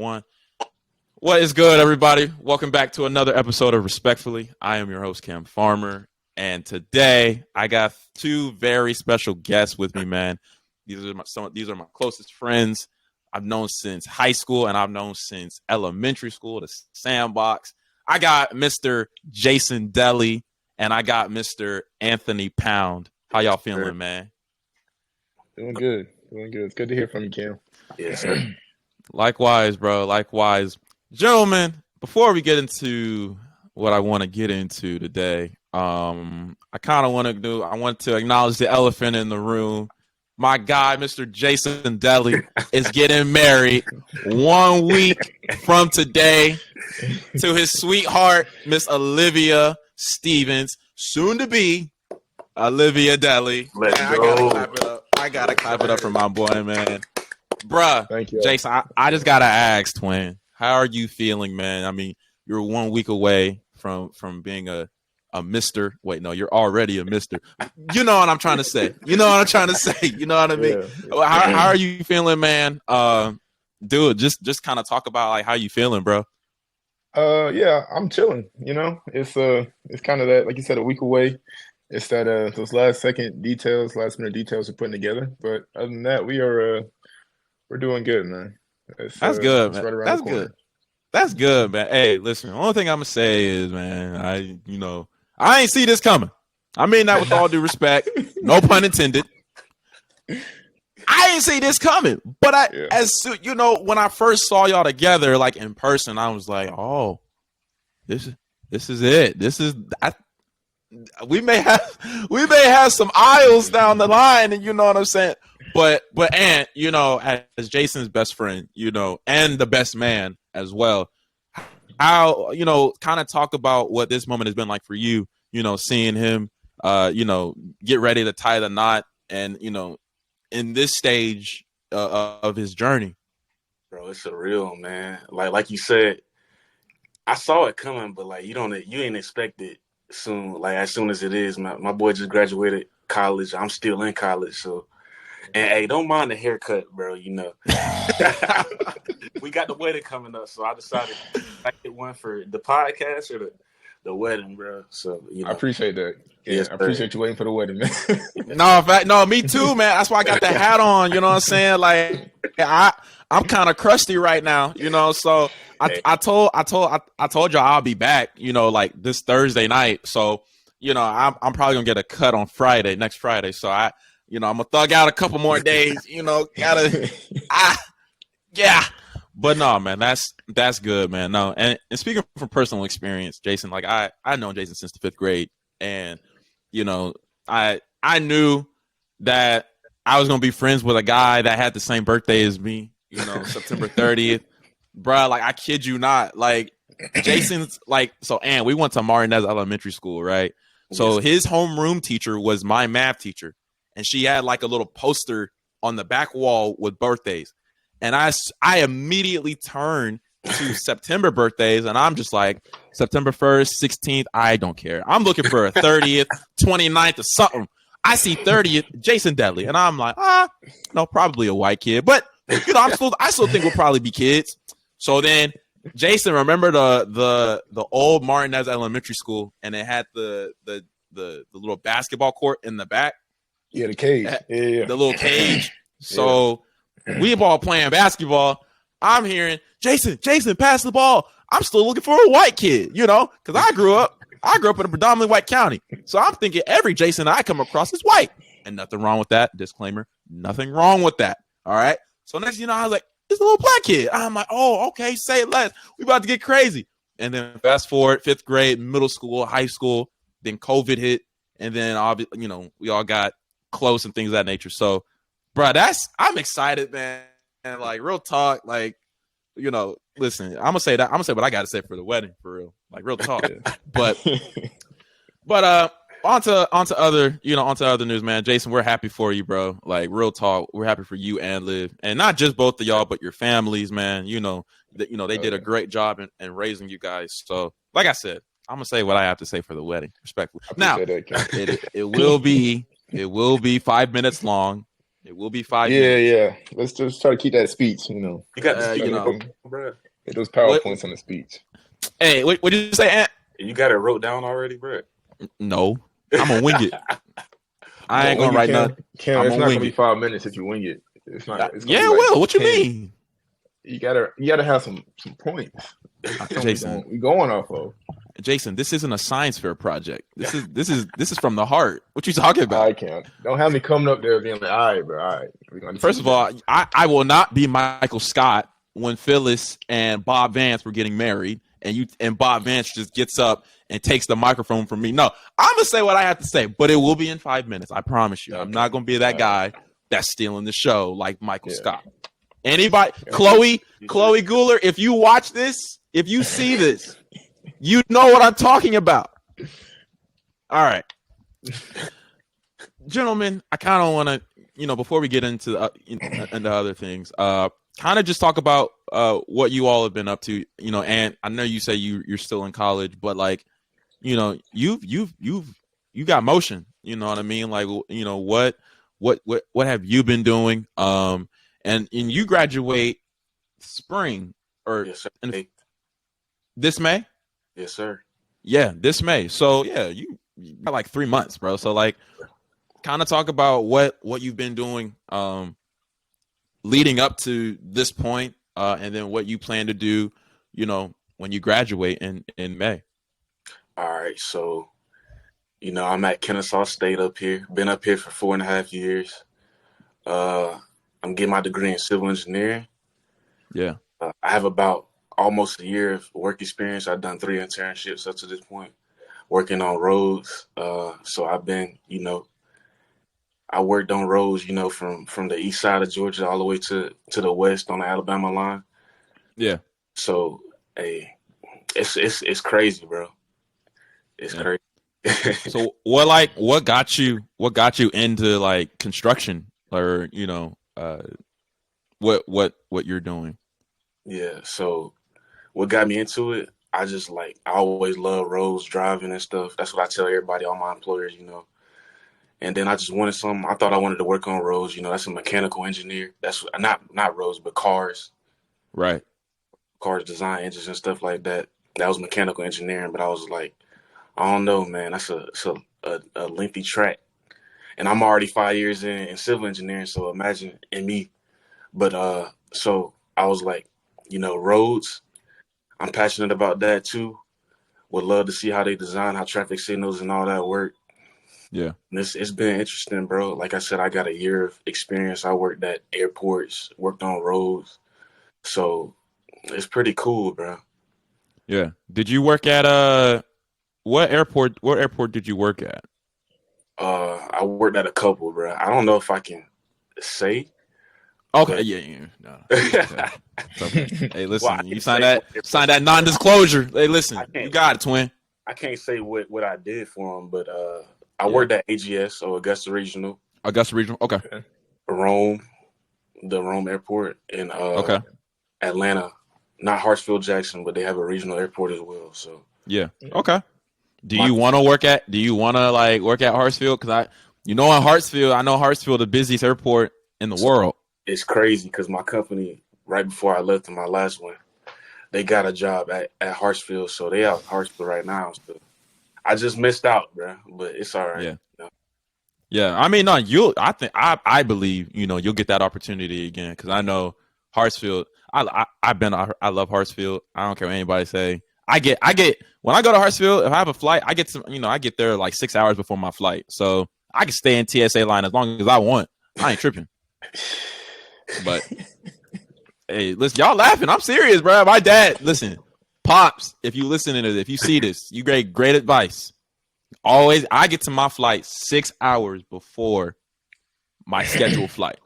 One. What is good, everybody? Welcome back to another episode of Respectfully. I am your host, Cam Farmer, and today I got two very special guests with me, man. These are my closest friends. I've known since high school, and I've known since elementary school, the Sandbox. I got Mr. Jayson Delley, and I got Mr. Anthony Pound. How y'all feeling, man? Doing good. It's good to hear from you, Cam. Yes. Likewise, bro. Likewise. Gentlemen, before we get into what I want to get into today, I want to acknowledge the elephant in the room. My guy, Mr. Jayson Delley, is getting married 1 week from today to his sweetheart, Miss Olivia Stevens, soon to be Olivia Delley. Let's go. I gotta clap it up for my boy, man. Bruh, Thank you. Jayson, I just gotta ask, twin, how are you feeling, man? I mean, you're 1 week away from being a mister. Wait, no, you're already a mister. You know what I'm trying to say. You know what I mean? Yeah. How are you feeling, man? Dude, just kind of talk about like how you feeling, bro. Yeah, I'm chilling. You know, it's kind of that, like you said, a week away. It's that those last minute details we're putting together. But other than that, we're doing good, man. That's good, man. Right around That's the corner. good. That's good, man. Hey, listen, the only thing I'm gonna say is, man, I ain't see this coming. I mean that with all due respect, no pun intended. I ain't see this coming, but when I first saw y'all together, like in person, I was like, oh, this is it. We may have some aisles down the line, and you know what I'm saying. But Ant, as Jayson's best friend, and the best man as well, how kind of talk about what this moment has been like for you. Seeing him, get ready to tie the knot, and in this stage of his journey. Bro, it's surreal, man. Like you said, I saw it coming, but like you ain't expect it soon. Like as soon as it is, my boy just graduated college. I'm still in college, so. And hey, don't mind the haircut, bro. We got the wedding coming up, so I decided I get one for the podcast or the wedding, bro. So I appreciate that. Yeah, Yes, I appreciate you waiting for the wedding, man. No, me too, man. That's why I got the hat on. You know what I'm saying? Like, I'm kind of crusty right now. So I told y'all I'll be back. Like this Thursday night. So I'm probably gonna get a cut on next Friday. So I'm gonna thug out a couple more days. Yeah. But no, man, that's good, man. No, and speaking from personal experience, Jayson, like I known Jayson since the 5th grade, and I knew that I was gonna be friends with a guy that had the same birthday as me. September 30th, bro. Like I kid you not, like Jayson's like so. And we went to Martinez Elementary School, right? So his homeroom teacher was my math teacher, and she had like a little poster on the back wall with birthdays. And I immediately turned to September birthdays, and I'm just like, September 1st, 16th, I don't care. I'm looking for a 30th, 29th, or something. I see 30th, Jayson Delley, and I'm like, no, probably a white kid. But, I still think we'll probably be kids. So then, Jayson, remember the old Martinez Elementary School, and it had the little basketball court in the back? Yeah, the cage. Yeah. The little cage. So... we all playing basketball. I'm hearing Jayson, pass the ball. I'm still looking for a white kid, because I grew up in a predominantly white county. So I'm thinking every Jayson I come across is white. And nothing wrong with that. Disclaimer, nothing wrong with that. All right. So next, I was like, it's a little black kid. I'm like, oh, okay, say less. We about to get crazy. And then fast forward, 5th grade, middle school, high school, then COVID hit. And then we all got close and things of that nature. So bro, I'm excited, man. And like real talk, like, listen, I'm gonna say what I gotta say for the wedding, for real. Like real talk. But onto other news, man. Jayson, we're happy for you, bro. Like real talk, we're happy for you and Liv. And not just both of y'all, but your families, man. They did a great job in raising you guys. So like I said, I'm gonna say what I have to say for the wedding, respectfully. Now it will be 5 minutes long. It will be 5 Yeah, minutes. yeah. Let's just try to keep that speech. You got the speech, You know, bro. Get those what? PowerPoints on the speech. Hey, what did you say, Ant? You got it wrote down already, bro. No, I'm gonna wing it. I ain't gonna Wing it, write Cam. nothing. Cam, I'm it's gonna not wing gonna be it. 5 minutes if you wing it. It's not. It's gonna Yeah, be it like will. What you 10. mean? You gotta have some points. That's something Jason, we going off of. Jason, this isn't a science fair project. This is from the heart. What you talking about? I can't. Don't have me coming up there being like, all right, bro, all right. We're gonna First of all, I will not be Michael Scott when Phyllis and Bob Vance were getting married, and Bob Vance just gets up and takes the microphone from me. No, I'm gonna say what I have to say, but it will be in 5 minutes. I promise you. Okay. I'm not gonna be that guy that's stealing the show like Michael Yeah. Scott. Anybody, Chloe Gooler, if you watch this, if you see this, you know what I'm talking about. All right, gentlemen, I kind of want to, before we get into into other things, kind of just talk about what you all have been up to, and I know you say you're still in college, but like, you got motion, you know what I mean? Like, what have you been doing? And you graduate spring or Yes, sir. This May? Yes, sir. Yeah, this May. So yeah, you got like 3 months, bro. So like, kind of talk about what you've been doing leading up to this point, and then what you plan to do, when you graduate in May. All right, so I'm at Kennesaw State up here. Been up here for 4.5 years. I'm getting my degree in civil engineering. Yeah. I have about almost a year of work experience. I've done 3 internships up to this point, working on roads. So I've been, I worked on roads, from the east side of Georgia all the way to the west on the Alabama line. Yeah. So, hey, it's crazy, bro. It's crazy. So what got you into like construction, or what you're doing? Yeah. So what got me into it? I always love roads, driving and stuff. That's what I tell everybody, all my employers, And then I just wanted something. I thought I wanted to work on roads. That's a mechanical engineer. That's not roads, but cars. Right. Cars, design engines and stuff like that. That was mechanical engineering. But I was like, I don't know, man. That's a lengthy track. And I'm already 5 years in civil engineering, so imagine in me. But so I was like, roads. I'm passionate about that too. Would love to see how they design, how traffic signals and all that work. Yeah. It's been interesting, bro. Like I said, I got a year of experience. I worked at airports, worked on roads. So it's pretty cool, bro. Yeah. Did you work at what airport did you work at? I worked at a couple, bro. I don't know if I can say. Okay, but... yeah. No. Okay. Hey, listen, Well, you sign that non-disclosure. Hey, listen, you got it, twin. I can't say what I did for them, but I worked at AGS, so Augusta Regional. Okay. Rome, the Rome airport in okay. Atlanta. Not Hartsfield Jackson, but they have a regional airport as well. So yeah. Okay. Do you want to work at Hartsfield? Because in Hartsfield, I know Hartsfield the busiest airport in the world. It's crazy because my company, right before I left in my last one, they got a job at Hartsfield, so they out at Hartsfield right now. So I just missed out, bro. But it's all right. Yeah. Yeah. I mean, no, I believe you'll get that opportunity again, because I know Hartsfield. I love Hartsfield. I don't care what anybody say. I get when I go to Hartsfield, if I have a flight, I get I get there like 6 hours before my flight, so I can stay in TSA line as long as I want. I ain't tripping. But hey, listen, y'all laughing. I'm serious, bro. My dad, listen, Pops, if you listening to this, if you see this, you great advice. Always, I get to my flight 6 hours before my scheduled flight.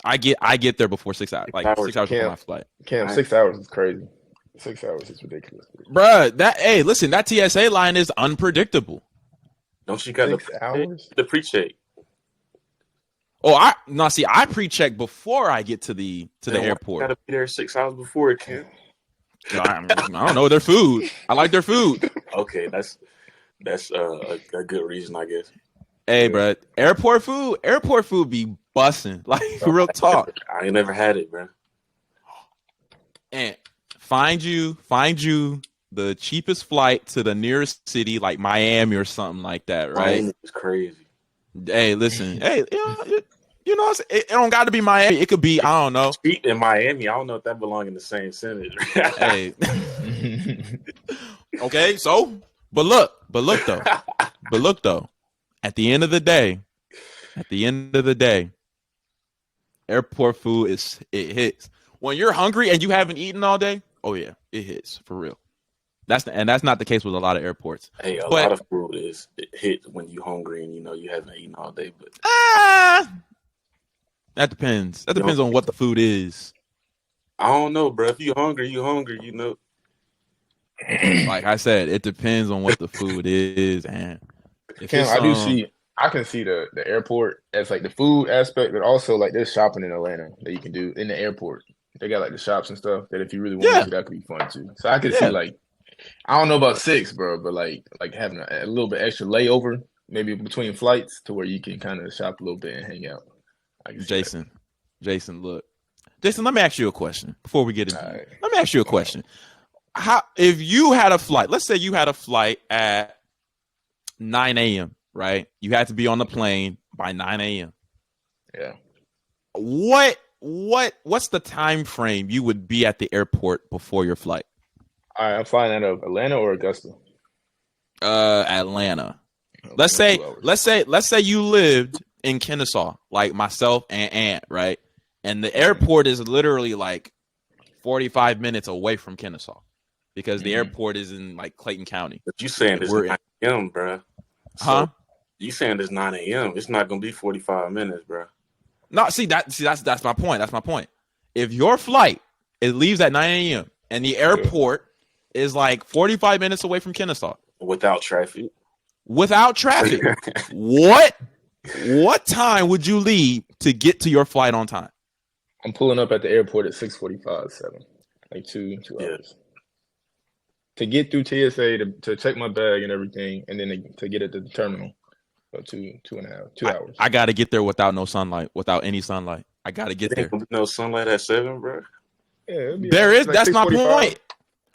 I get there before 6 hours, like 6 hours before my flight. Cam, 6 hours is crazy. 6 hours is ridiculous, bruh. Listen, that TSA line is unpredictable. Don't you got 6 hours? The pre-check? Oh, I pre-check before I get to the airport. Got to be there 6 hours before it, Cam. I don't know their food. I like their food. Okay, that's a good reason, I guess. Hey, bro, airport food be busting. Like real talk. I ain't never had it, bro. And find you the cheapest flight to the nearest city, like Miami or something like that, right? Miami is crazy. Hey, listen, hey, it don't got to be Miami. It could be, I don't know. Street in Miami, I don't know if that belong in the same sentence. Hey, okay, so, but look though, at the end of the day, airport food it hits. When you're hungry and you haven't eaten all day, oh yeah, it hits for real. That's not the case with a lot of airports. Hey, a lot of food it hits when you're hungry and you haven't eaten all day. But that depends. That depends on what the food is. I don't know, bro. If you're hungry, Like I said, it depends on what the food is, and Cam, I can see the airport as like the food aspect, but also like there's shopping in Atlanta that you can do in the airport. They got like the shops and stuff that if you really want to, that could be fun too. So I can see like, I don't know about 6, bro, but like having a little bit extra layover maybe between flights to where you can kind of shop a little bit and hang out. Jason, look, Jason, let me ask you a question before we get into it. Let me ask you a question. If you had a flight, let's say you had a flight at 9 a.m., right? You had to be on the plane by 9 a.m. Yeah. What's the time frame you would be at the airport before your flight? All right, I'm flying out of Atlanta or Augusta? Atlanta. Okay, let's say you lived in Kennesaw, like myself and Ant, right? And the airport is literally like 45 minutes away from Kennesaw because the airport is in like Clayton County. But you saying it's 9 a.m., bro? So you saying it's 9 a.m.? It's not gonna be 45 minutes, bro. No, that's my point. That's my point. If your flight leaves at 9 a.m. and the airport is like 45 minutes away from Kennesaw without traffic, what time would you leave to get to your flight on time? I'm pulling up at the airport at 6:45, 7, like two hours to get through TSA to check my bag and everything, and then to get it to the terminal. So 2 hours. I got to get there without no sunlight, without any sunlight. I got to get there. No sunlight at 7, bro. Yeah, there is. Like that's my point.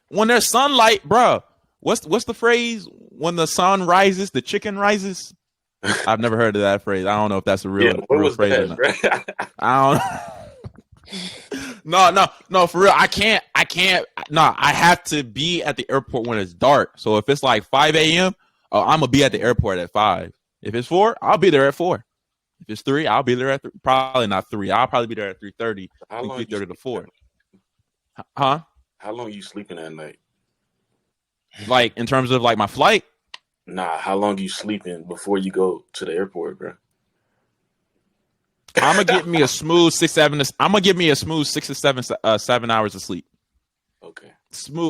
When there's sunlight, bro. What's the phrase? When the sun rises, the chicken rises. I've never heard of that phrase. I don't know if that's a real phrase or not. I don't. No, for real. I can't. No, I have to be at the airport when it's dark. So if it's like 5 a.m., I'm gonna be at the airport at 5. If it's 4, I'll be there at 4. If it's 3, I'll be there at 3. Probably not 3. I'll probably be there at 3:30. 3:30 to 4. Huh? How long are you sleeping at night? Like in terms of like my flight? Nah, how long are you sleeping before you go to the airport, bro? I'm gonna give me a smooth 6 to 7 hours of sleep. Okay.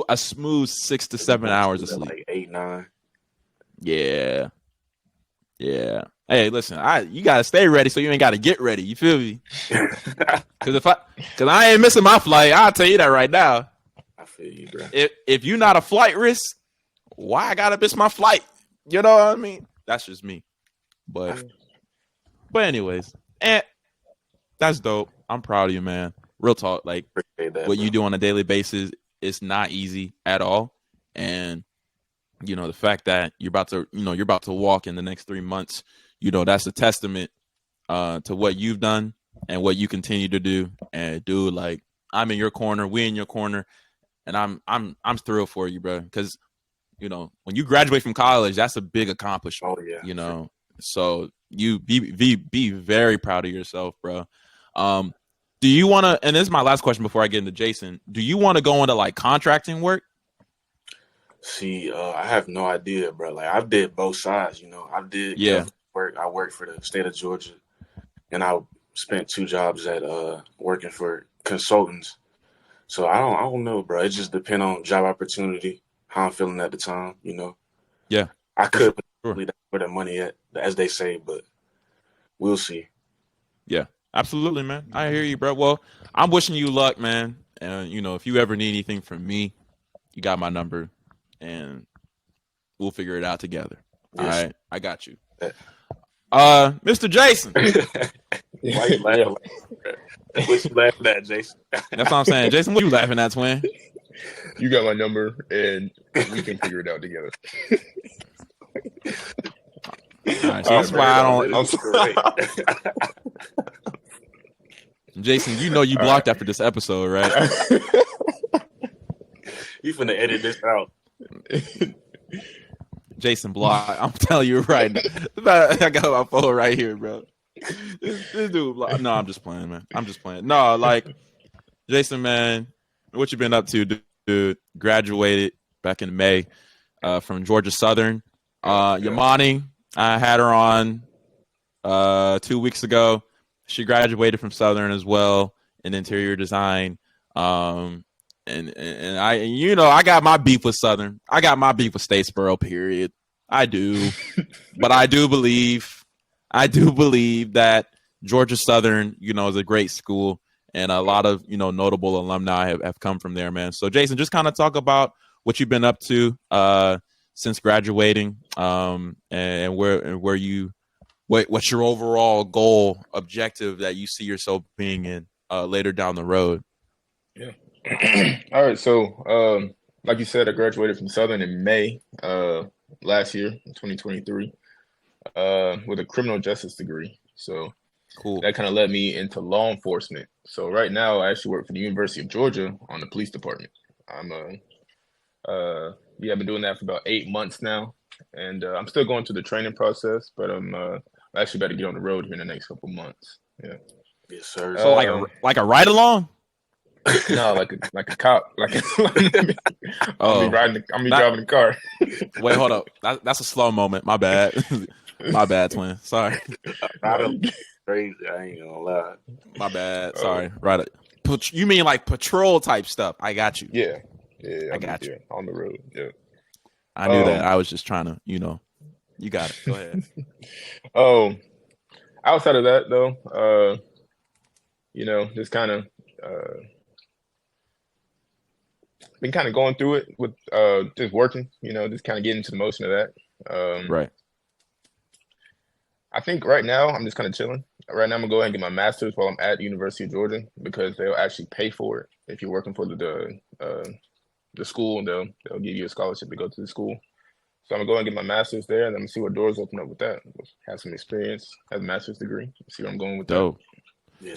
A smooth 6 to 7 hours of sleep. Like 8, 9. Yeah. Hey, listen, you gotta stay ready so you ain't gotta get ready. You feel me? Because I ain't missing my flight. I'll tell you that right now. I feel you, bro. If you're not a flight risk, why I gotta miss my flight? You know what I mean? That's just me. But anyways, that's dope. I'm proud of you, man. Real talk, like what you do on a daily basis, it's not easy at all. And the fact that you're about to walk in the next 3 months, that's a testament to what you've done and what you continue to do. And dude, like I'm in your corner, we in your corner, and I'm thrilled for you, bro. Because when you graduate from college, that's a big accomplishment. Oh yeah. So you be very proud of yourself, bro. Do you want to? And this is my last question before I get into Jason. Do you want to go into like contracting work? See, I have no idea, bro. Like I did both sides. I did work. I worked for the state of Georgia, and I spent 2 jobs at working for consultants. So I don't know, bro. It just depends on job opportunity, how I'm feeling at the time. Yeah, I could put where the money at, as they say, but we'll see. Yeah, absolutely, man. I hear you, bro. Well, I'm wishing you luck, man. And if you ever need anything from me, you got my number, and we'll figure it out together. Yes. All right, I got you. Mr. Jason. Why you laughing? What you laughing at, Jason? That's what I'm saying. Jason, what you laughing at, twin? You got my number, and we can figure it out together. All right, so that's why I don't. I'm sorry. Jason, you know you blocked after this episode, right? You finna edit this out. Jason block. I'm telling you right now. I got my phone right here, bro. This dude block. No, I'm just playing, man. I'm just playing. No, like Jason, man, what you been up to, dude? Graduated back in May from Georgia Southern. Yamani, I had her on 2 weeks ago. She graduated from Southern as well in interior design. And I, you know, I got my beef with Southern. I got my beef with Statesboro, period. I do. But I do believe that Georgia Southern, you know, is a great school, and a lot of, you know, notable alumni have come from there, man. So Jason, just kind of talk about what you've been up to since graduating, and what's your overall goal, objective that you see yourself being in later down the road. Yeah. All right. So, like you said, I graduated from Southern in May last year, in 2023, with a criminal justice degree. So cool. That kind of led me into law enforcement. So right now, I actually work for the University of Georgia on the police department. I've been doing that for about 8 months now, and I'm still going through the training process, but I'm actually about to get on the road here in the next couple months. Yeah. Yes, sir. So like a ride along. No, like a cop. I'll be driving the car. Wait, hold up. That's a slow moment. My bad. My bad, twin. Sorry. Crazy. I ain't gonna lie. My bad. Sorry. Right. You mean like patrol type stuff? I got you. Yeah. I got you. On the road. Yeah. I knew that. I was just trying to, you know. You got it. Go ahead. Outside of that, though, you know, just kind of been kind of going through it with just working, you know, just kind of getting into the motion of that. Right. I think right now I'm just kind of chilling. Right now I'm gonna go ahead and get my master's while I'm at University of Georgia, because they'll actually pay for it if you're working for the school. They'll give you a scholarship to go to the school. So I'm gonna go and get my master's there, and I'm gonna see what doors open up with that. Have some experience, have a master's degree. See where I'm going with that. Yeah.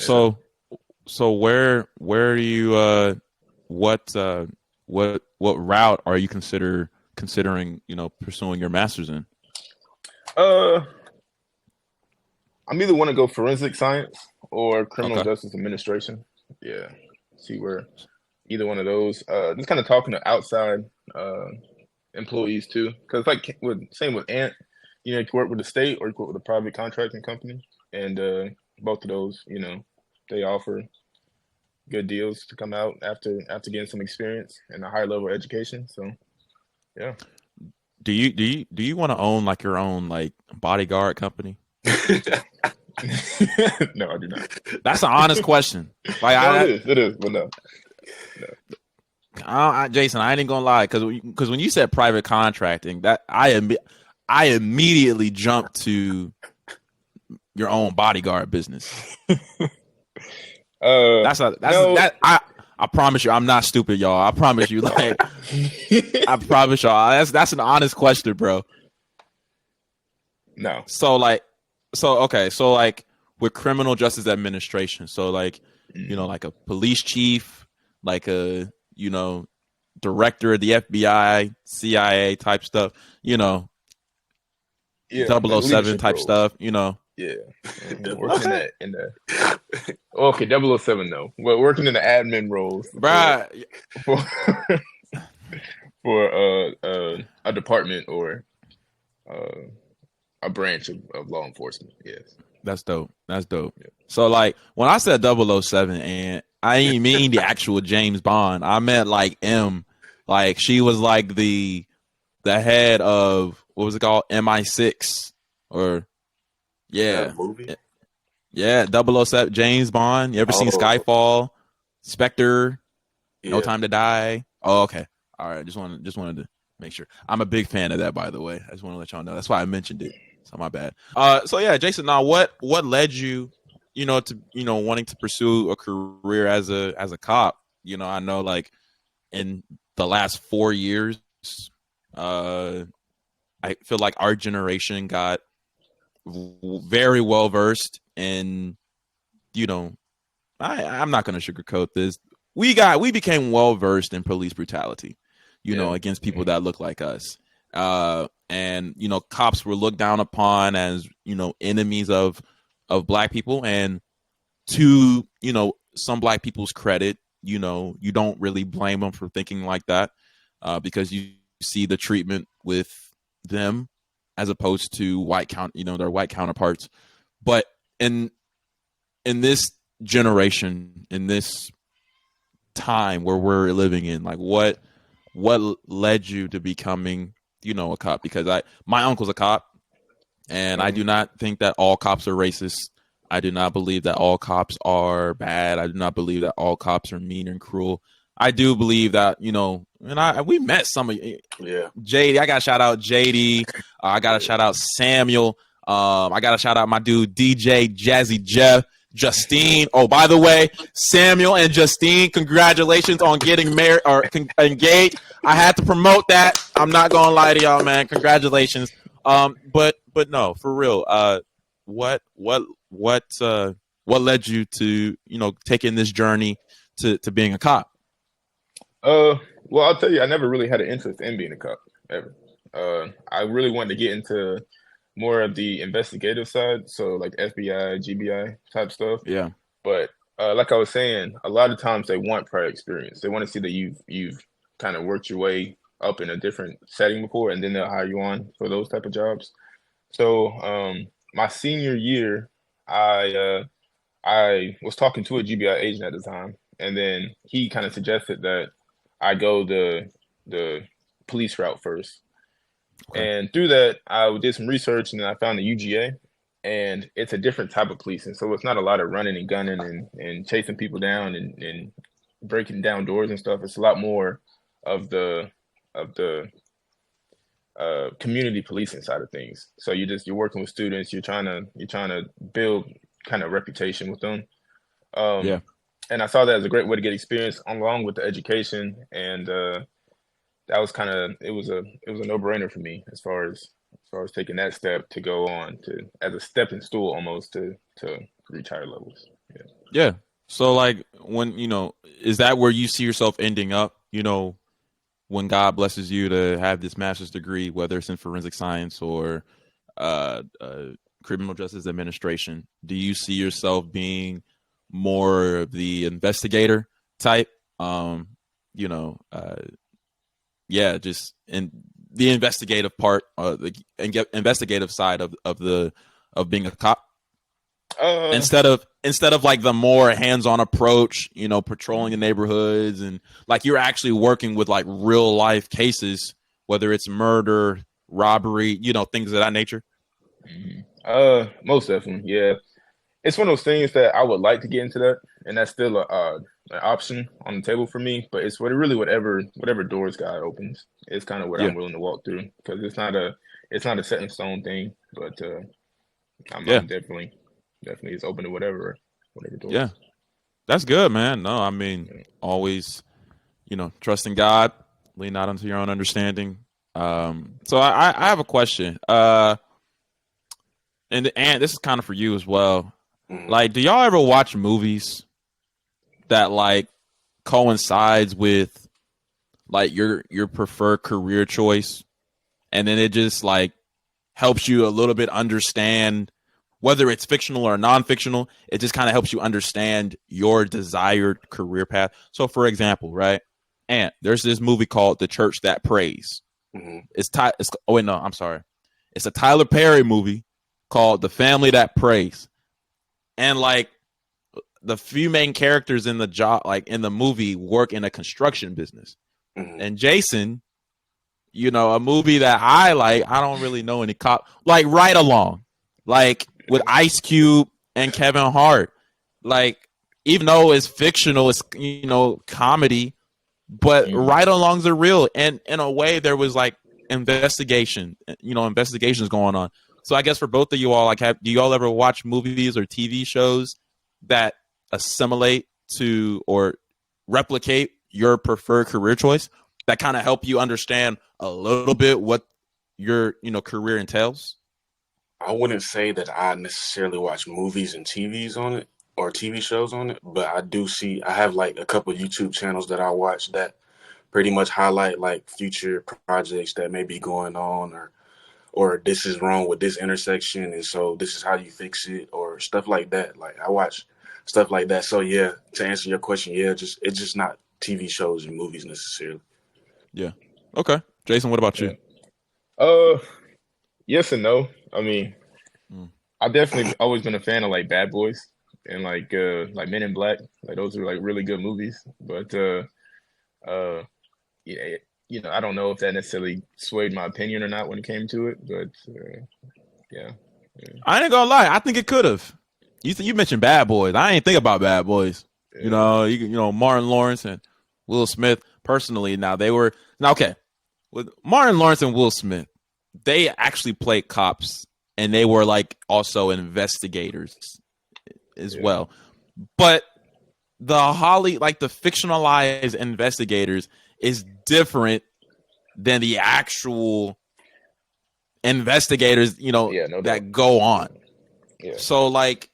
So where do you what route are you considering, you know, pursuing your master's in? I'm either want to go forensic science or criminal justice administration. Yeah. See where either one of those. Just kind of talking to outside employees too, because like same with Ant, you know, you can work with the state or you can work with a private contracting company, and both of those, you know, they offer good deals to come out after getting some experience and a high level education. So, yeah. Do you want to own like your own like bodyguard company? No, I do not. That's an honest question. Like it is, but no. Jason, I ain't gonna lie, because when you said private contracting, that I immediately jumped to your own bodyguard business. I promise you, I'm not stupid, y'all. I promise you, like, I promise y'all, that's an honest question, bro. No. So with criminal justice administration, so like, you know, like a police chief, like a, you know, director of the FBI, CIA type stuff, you know, yeah, 007 type roles. Stuff, you know. Yeah. Working in the okay, 007 no. Well, working in the admin roles. Right. For a department or a branch of law enforcement. Yes. That's dope. That's dope. Yeah. So like when I said 007, and I ain't mean the actual James Bond. I meant like M. Like she was like the head of, what was it called? MI6 or yeah. Movie? Yeah, 007 James Bond. You ever seen Skyfall? Spectre? Yeah. No Time to Die? Oh, okay. All right. Just wanted to make sure. I'm a big fan of that, by the way. I just want to let y'all know. That's why I mentioned it. So my bad. So yeah, Jayson, now what led you, to wanting to pursue a career as a cop? I know like in the last 4 years, I feel like our generation got very well versed in, I'm not going to sugarcoat this. We became well versed in police brutality, against people that look like us. And cops were looked down upon as, enemies of black people. And to, some black people's credit, you don't really blame them for thinking like that, because you see the treatment with them as opposed to their white counterparts. But in this generation, in this time where we're living in, like what led you to becoming, a cop? Because my uncle's a cop, and I do not think that all cops are racist. I do not believe that all cops are bad. I do not believe that all cops are mean and cruel. I do believe that, and we met some of you. Yeah. JD, I got to shout out JD. I got to shout out Samuel. I got to shout out my dude, DJ Jazzy Jeff, Justine. Oh, by the way, Samuel and Justine, congratulations on getting married or engaged. I had to promote that. I'm not going to lie to y'all, man. Congratulations. But no, for real. What led you to, taking this journey to being a cop? Well, I'll tell you, I never really had an interest in being a cop ever. I really wanted to get into more of the investigative side, so like FBI, GBI type stuff. Yeah. But like I was saying, a lot of times they want prior experience. They want to see that you've kind of worked your way up in a different setting before, and then they'll hire you on for those type of jobs. So my senior year, I was talking to a GBI agent at the time, and then he kind of suggested that I go the police route first. Okay. And through that, I did some research, and then I found the UGA, and it's a different type of policing. So it's not a lot of running and gunning and chasing people down and breaking down doors and stuff. It's a lot more of the community policing side of things. So you're working with students. You're trying to build kind of reputation with them. Yeah. And I saw that as a great way to get experience along with the education, and that was it was a no-brainer for me as far as taking that step to go on to as a stepping stool almost to reach higher levels. Yeah. Yeah. So like when is that where you see yourself ending up? When God blesses you to have this master's degree, whether it's in forensic science or criminal justice administration, do you see yourself being more of the investigator type? Just in the investigative part, the investigative side of being a cop, instead of like the more hands-on approach, patrolling the neighborhoods and like you're actually working with like real life cases, whether it's murder, robbery, things of that nature. Most definitely, yeah. It's one of those things that I would like to get into that, and that's still an option on the table for me. But it's whatever doors God opens. It's kind of what I'm willing to walk through, because it's not a set in stone thing. But I'm definitely is open to whatever doors. Yeah, that's good, man. No, I mean always, trusting God, lean not unto your own understanding. So I have a question. And this is kind of for you as well. Like, do y'all ever watch movies that like coincides with like your preferred career choice, and then it just like helps you a little bit understand, whether it's fictional or non-fictional, it just kind of helps you understand your desired career path. So for example, right, Ant, there's this movie called The Church That Prays. Mm-hmm. It's a Tyler Perry movie called The Family That Prays. And like the few main characters in the movie work in a construction business. Mm-hmm. And Jayson, a movie that I like, I don't really know any cop, like Right Along, like with Ice Cube and Kevin Hart. Like, even though it's fictional, it's, comedy, but Right Alongs are real. And in a way there was like investigations going on. So I guess for both of you all, like, do you all ever watch movies or TV shows that assimilate to or replicate your preferred career choice that kind of help you understand a little bit what your career entails? I wouldn't say that I necessarily watch movies and TVs on it or TV shows on it, but I have like a couple YouTube channels that I watch that pretty much highlight like future projects that may be going on, or this is wrong with this intersection, and so this is how you fix it, or stuff like that. Like I watch stuff like that. So yeah, to answer your question, yeah, it's just not TV shows and movies necessarily. Yeah. Okay. Jason, what about you? Yes and no. I mean, Mm. I've definitely always been a fan of like Bad Boys and like Men in Black. Like those are like really good movies. But yeah, I don't know if that necessarily swayed my opinion or not when it came to it. But yeah. I ain't gonna lie. I think it could have. You mentioned Bad Boys. I ain't think about Bad Boys. Martin Lawrence and Will Smith. Personally, okay. With Martin Lawrence and Will Smith, they actually played cops, and they were like also investigators as well. But the fictionalized investigators is different than the actual investigators, that go on. Yeah. So, like,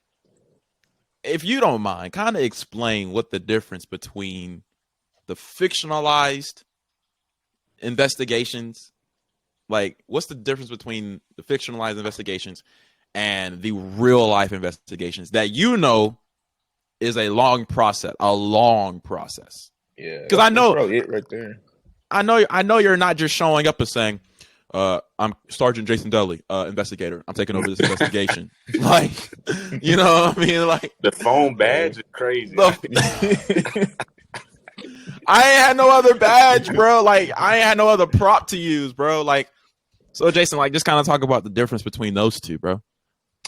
if you don't mind, kind of explain what the difference between the fictionalized investigations, like, what's the difference between the fictionalized investigations and the real life investigations that is a long process. Yeah. Because I know that's probably it right there. I know you're not just showing up and saying, I'm Sergeant Jayson Delley, investigator. I'm taking over this investigation. Like, you know what I mean? Like, The phone badge is crazy. I ain't had no other badge, bro. Like, I ain't had no other prop to use, bro. Like, so Jason, like, just kind of talk about the difference between those two, bro.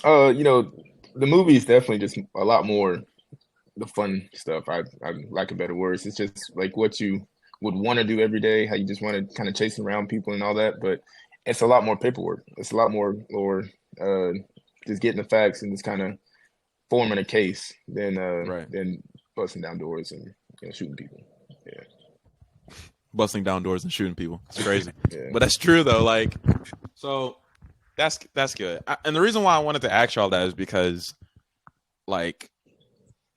The movie is definitely just a lot more the fun stuff. I like a better words. It's just like what you would want to do every day, how you just want to kind of chase around people and all that. But it's a lot more paperwork. It's a lot more, or just getting the facts and just kind of forming a case than busting down doors and shooting people. Yeah. Busting down doors and shooting people. It's crazy. Yeah. But that's true, though. Like, so that's good. And the reason why I wanted to ask y'all that is because, like,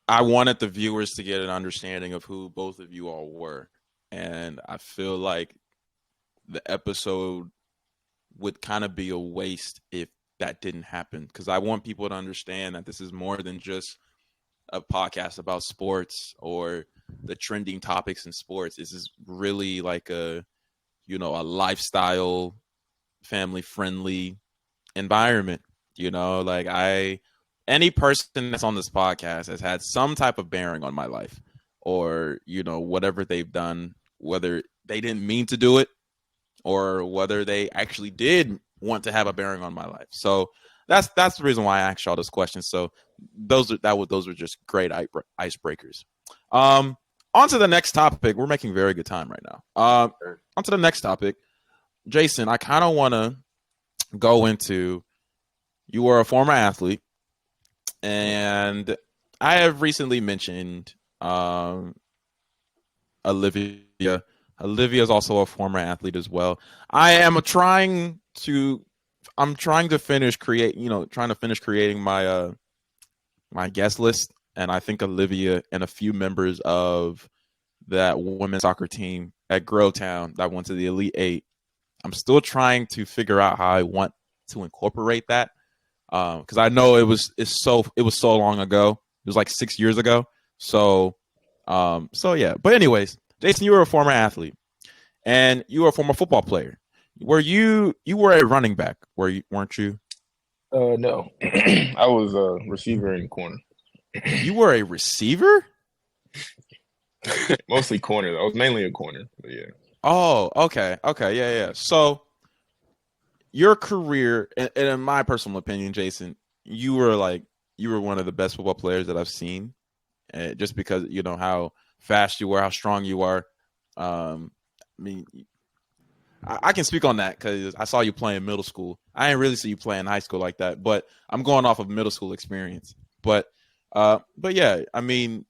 I wanted the viewers to get an understanding of who both of you all were. And I feel like the episode would kind of be a waste if that didn't happen. Because I want people to understand that this is more than just a podcast about sports or the trending topics in sports. This is really like a lifestyle, family-friendly environment. Like any person that's on this podcast has had some type of bearing on my life, or whatever they've done, whether they didn't mean to do it or whether they actually did want to have a bearing on my life. So that's the reason why I asked y'all this question. So those are just great icebreakers. On to the next topic. We're making very good time right now. On to the next topic. Jason, I kind of want to go into, you were a former athlete, and I have recently mentioned Olivia. Olivia is also a former athlete as well. I'm trying to finish creating my my guest list, and I think Olivia and a few members of that women's soccer team at Growtown that went to the Elite Eight. I'm still trying to figure out how I want to incorporate that, because I know it was so long ago. It was like 6 years ago. So yeah. But anyways, Jason, you were a former athlete, and you were a former football player. You were a running back, weren't you? No, I was a receiver in corner. You were a receiver? Mostly corner. I was mainly a corner, but yeah. Oh, okay, yeah. So your career, and in my personal opinion, Jason, you were one of the best football players that I've seen, just because how fast you were, how strong you are. I mean, I can speak on that because I saw you play in middle school. I didn't really see you play in high school like that, but I'm going off of middle school experience. But yeah, I mean,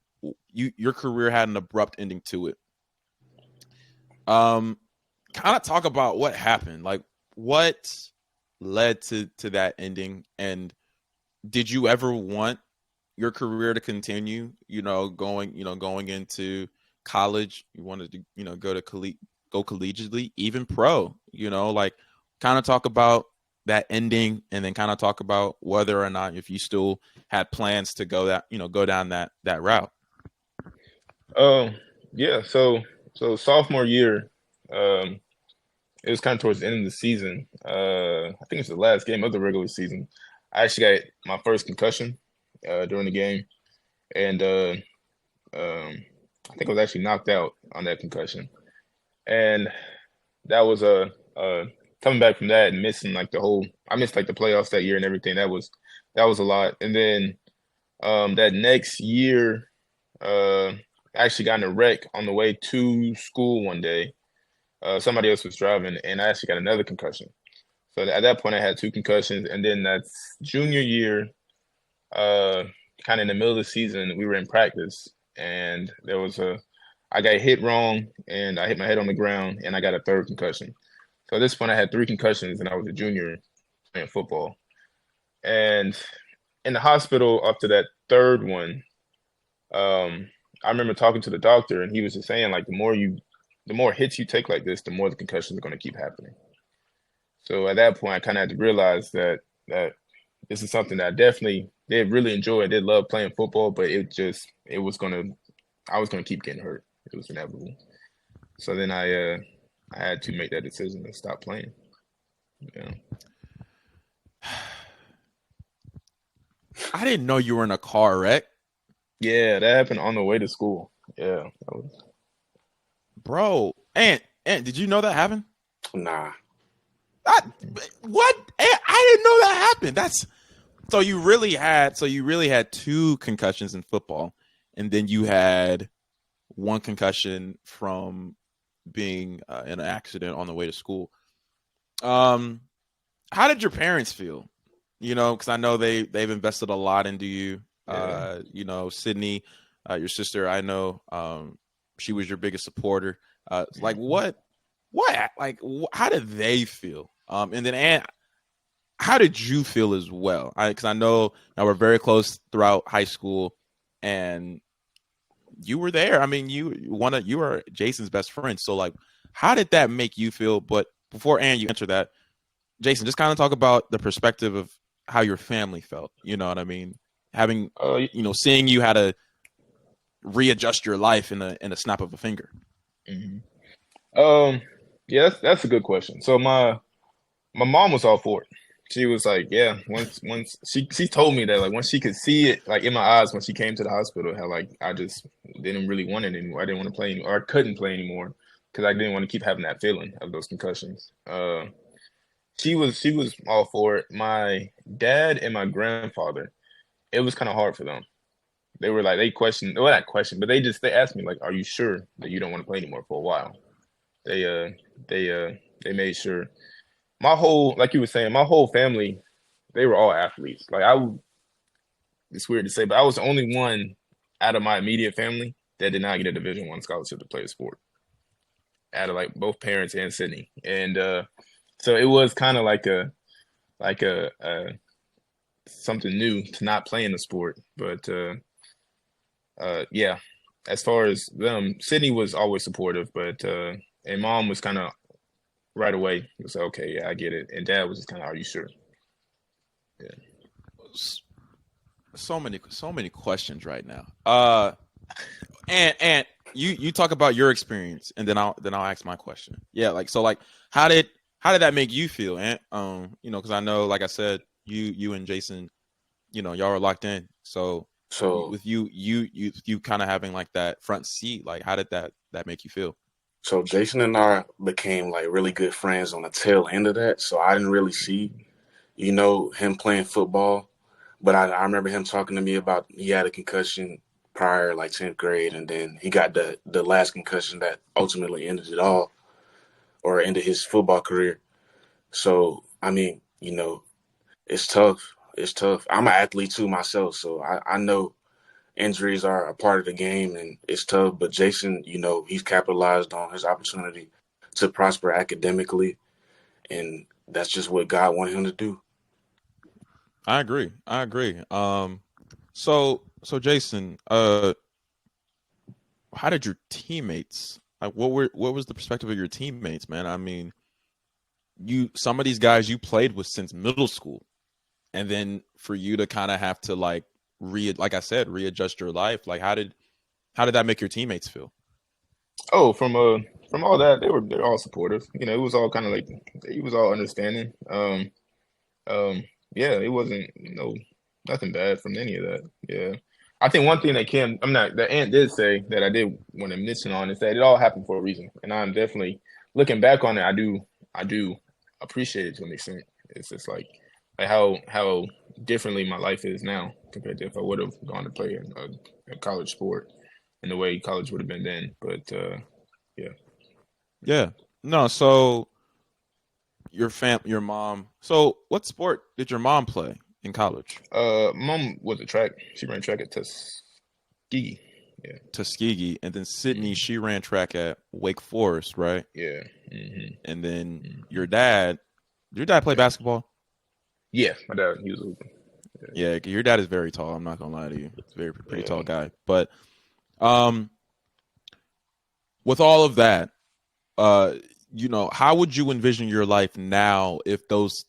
your career had an abrupt ending to it. Kind of talk about what happened, like what led to that ending, and did you ever want your career to continue? Going into college, you wanted to go collegiately, even pro. Like kind of talk about that ending, and then kind of talk about whether or not if you still had plans to go down that route. Yeah. So sophomore year, it was kind of towards the end of the season. I think it's the last game of the regular season. I actually got my first concussion during the game, and I think I was actually knocked out on that concussion. And that was coming back from that and missing like I missed like the playoffs that year and everything. That was a lot. And then that next year, I actually got in a wreck on the way to school one day. Somebody else was driving, and I actually got another concussion. So at that point, I had two concussions, and then that's junior year, kind of in the middle of the season, we were in practice, and I got hit wrong, and I hit my head on the ground, and I got a third concussion. So at this point, I had three concussions, and I was a junior playing football. And in the hospital after that third one, I remember talking to the doctor, and he was just saying like the more hits you take like this, the more the concussions are going to keep happening. So at that point, I kind of had to realize that this is something that I definitely did really enjoy. I did love playing football, but I was going to keep getting hurt. It was inevitable. So then I had to make that decision to stop playing. Yeah. I didn't know you were in a car wreck. Yeah, that happened on the way to school. Yeah. Bro, Ant, did you know that happened? Nah. What? I didn't know that happened. So you really had two concussions in football, and then you had one concussion from being in an accident on the way to school. How did your parents feel? Because I know they've invested a lot into you. Yeah. Sydney, your sister, I know she was your biggest supporter. Like what? Like how did they feel? And then Ant, how did you feel as well? Because I know now we're very close throughout high school, and you were there. I mean, you were Jayson's best friend. So like, how did that make you feel? But before Ant, you answer that, Jayson, just kind of talk about the perspective of how your family felt. You know what I mean? Having seeing you had to readjust your life in a snap of a finger. Mm-hmm. Yeah, that's a good question. So my mom was all for it. She was like, yeah, once she told me that like once she could see it like in my eyes when she came to the hospital, how like I just didn't really want it anymore. I didn't want to play anymore, or I couldn't play anymore because I didn't want to keep having that feeling of those concussions. She was all for it. My dad and my grandfather, it was kind of hard for them. They were like, not questioned, but they asked me like, are you sure that you don't want to play anymore for a while? They made sure. Like you were saying, my whole family, they were all athletes. Like it's weird to say, but I was the only one out of my immediate family that did not get a Division I scholarship to play a sport. Out of like both parents and Sydney, and so it was kind of like a something new to not play in the sport. But yeah, as far as them, Sydney was always supportive, but and mom was kind of right away. He was like, okay, yeah, I get it. And dad was just kind of, are you sure? Yeah. So many questions right now. And you talk about your experience, and then I'll ask my question. Yeah, like so, like how did that make you feel? And because I know, like I said, you and Jayson, y'all are locked in. So with you kind of having like that front seat, like how did that make you feel? So Jayson and I became like really good friends on the tail end of that. So I didn't really see, him playing football. But I remember him talking to me about he had a concussion prior, like 10th grade, and then he got the last concussion that ultimately ended it all. or ended his football career. So, I mean, it's tough. It's tough. I'm an athlete too myself, so I know injuries are a part of the game and it's tough. But Jayson, he's capitalized on his opportunity to prosper academically, and that's just what God wanted him to do. I agree. So Jayson, how did your teammates, like, what was the perspective of your teammates, man? I mean, some of these guys you played with since middle school, and then for you to kind of have to like readjust your life. Like, how did that make your teammates feel? Oh, from all that, they're all supportive. It was all kind of like it was all understanding. Yeah, it wasn't nothing bad from any of that. Yeah, I think one thing that Ant did say that I did want to mention on is that it all happened for a reason, and I'm definitely looking back on it. I do appreciate it to an extent. It's just like how differently my life is now compared to if I would have gone to play in a college sport and the way college would have been then. But Yeah. No, so your mom. So what sport did your mom play in college? Mom was a track. She ran track at Tuskegee. Yeah. Tuskegee, and then Sydney, she ran track at Wake Forest, right? Yeah. Mm-hmm. And then your dad play basketball? Yeah, my dad, he was open. Yeah, your dad is very tall. I'm not gonna lie to you. He's a pretty tall guy. But with all of that, how would you envision your life now if those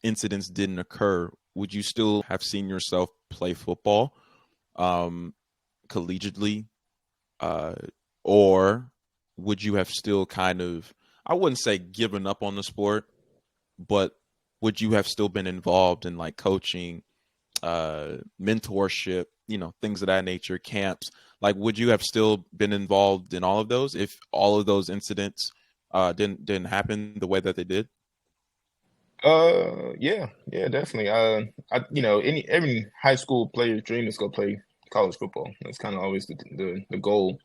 incidents didn't occur? Would you still have seen yourself play football collegiately? Or would you have still kind of, I wouldn't say given up on the sport, but would you have still been involved in like coaching, mentorship, things of that nature, camps? Like, would you have still been involved in all of those if all of those incidents didn't happen the way that they did? Yeah, definitely. Every high school player's dream is go play college football. That's kind of always the goal.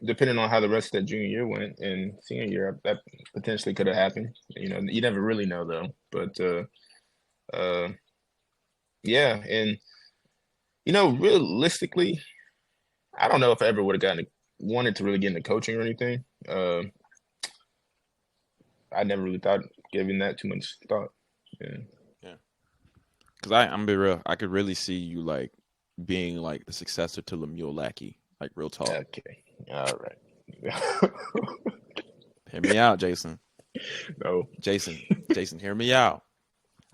Depending on how the rest of that junior year went and senior year, that potentially could have happened. You never really know though. But yeah, and realistically, I don't know if I ever would have wanted to really get into coaching or anything. I never really thought giving that too much thought. Yeah. Because I'm gonna be real, I could really see you like being like the successor to Lemuel Lackey, like real talk. Okay. All right. Hear me out, Jayson. No. Jason, hear me out.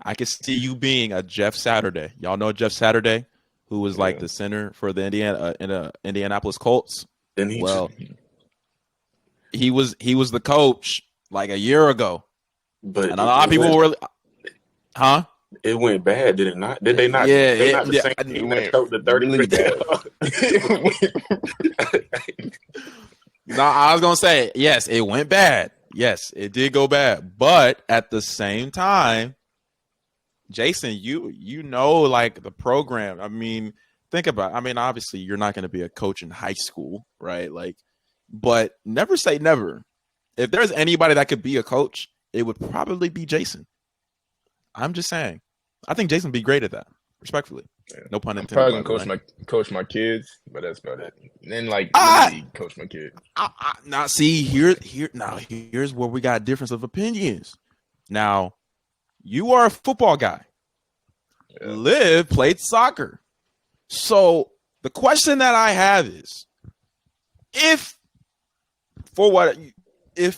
I could see you being a Jeff Saturday. Y'all know Jeff Saturday, who was like the center for the Indianapolis Colts. Then he was the coach like a year ago, but and a lot of people were, huh? It went bad, did it not? Did they not? Yeah, they not the same team that coached the 30 really bad. No, I was gonna say yes, it went bad. Yes, it did go bad, but at the same time, Jayson, like the program. I mean, think about it. I mean, obviously, you're not going to be a coach in high school, right? Like, but never say never. If there's anybody that could be a coach, it would probably be Jayson. I'm just saying. I think Jayson would be great at that, respectfully. Yeah. No pun intended. I'm probably going to coach my kids, but that's about it. And then, coach my kids. Now, see, here's where we got a difference of opinions. Now, you are a football guy. Yeah. Liv played soccer. So the question that I have is, if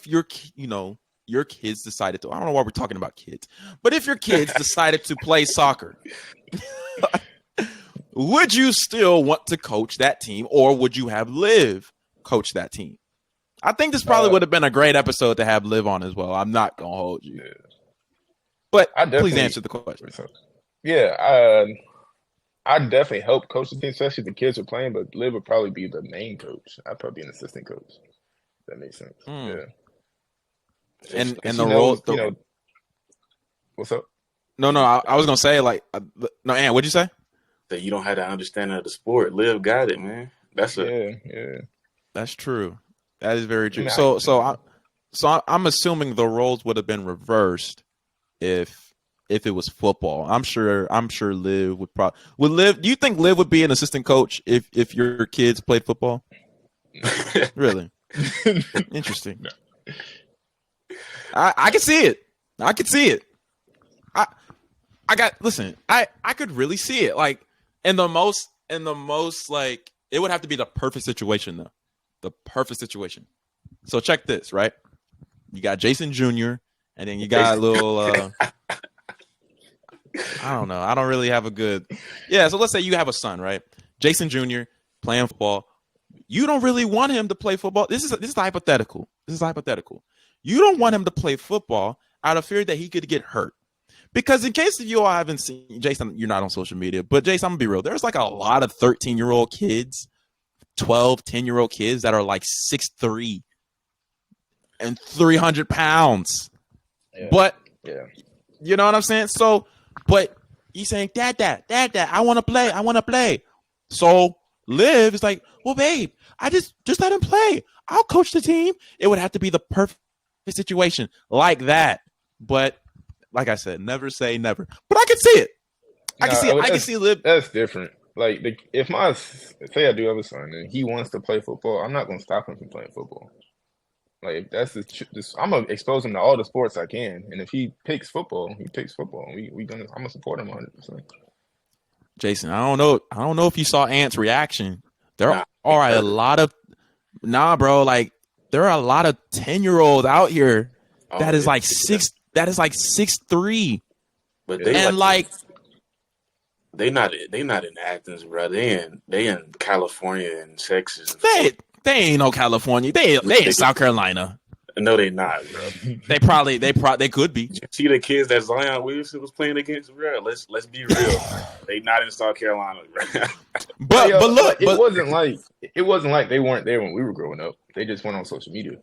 your kids decided to, I don't know why we're talking about kids, but if your kids decided to play soccer, would you still want to coach that team, or would you have Liv coach that team? I think this probably would have been a great episode to have Liv on as well. I'm not going to hold you. Yeah. But please answer the question. Yeah, I definitely help coach the team, especially if the kids are playing, but Liv would probably be the main coach. I'd probably be an assistant coach. If that makes sense. Yeah. And the role, what's up? No, I was gonna say no, Ant, what'd you say? That you don't have that understanding of the sport. Liv got it, man. That's yeah. That's true. That is very I true. mean, I'm assuming the roles would have been reversed if it was football. I'm sure Liv would Liv. Do you think Liv would be an assistant coach if your kids played football? Really interesting. No. I can see it. I can see it. I could really see it. Like in the most like it would have to be the perfect situation though. The perfect situation. So check this, right? You got Jayson Jr. and then you got a little I don't know. I don't really have a good yeah, so let's say you have a son, right? Jayson Jr. playing football. You don't really want him to play football. This is hypothetical. This is hypothetical. You don't want him to play football out of fear that he could get hurt. Because in case you all haven't seen, Jason, you're not on social media, but Jason, I'm going to be real. There's like a lot of 13-year-old kids, 12, 10-year-old kids that are like 6'3" and 300 pounds. Yeah. But, Yeah. you know what I'm saying? So, but he's saying, Dad, I want to play. So Liv is like, well, babe, I just let him play. I'll coach the team. It would have to be the perfect situation like that. But like I said, never say never. But I can see it. I can see Liv. That's different. Like, say I do have a son and he wants to play football, I'm not going to stop him from playing football. Like, that's I'm going to expose him to all the sports I can. And if he picks football, he picks football. I'm going to support him 100%. Jason, I don't know if you saw Ant's reaction. There are a lot of bro, like there are a lot of 10-year-olds out here that is like 6'3". But they not in Athens, bro. They in California and Texas. They ain't no California. They in South Carolina. No, they not, bro. They could be. You see the kids that Zion Williamson was playing against, bro. Let's be real. They not in South Carolina, bro. But look, it wasn't like they weren't there when we were growing up. They just went on social media.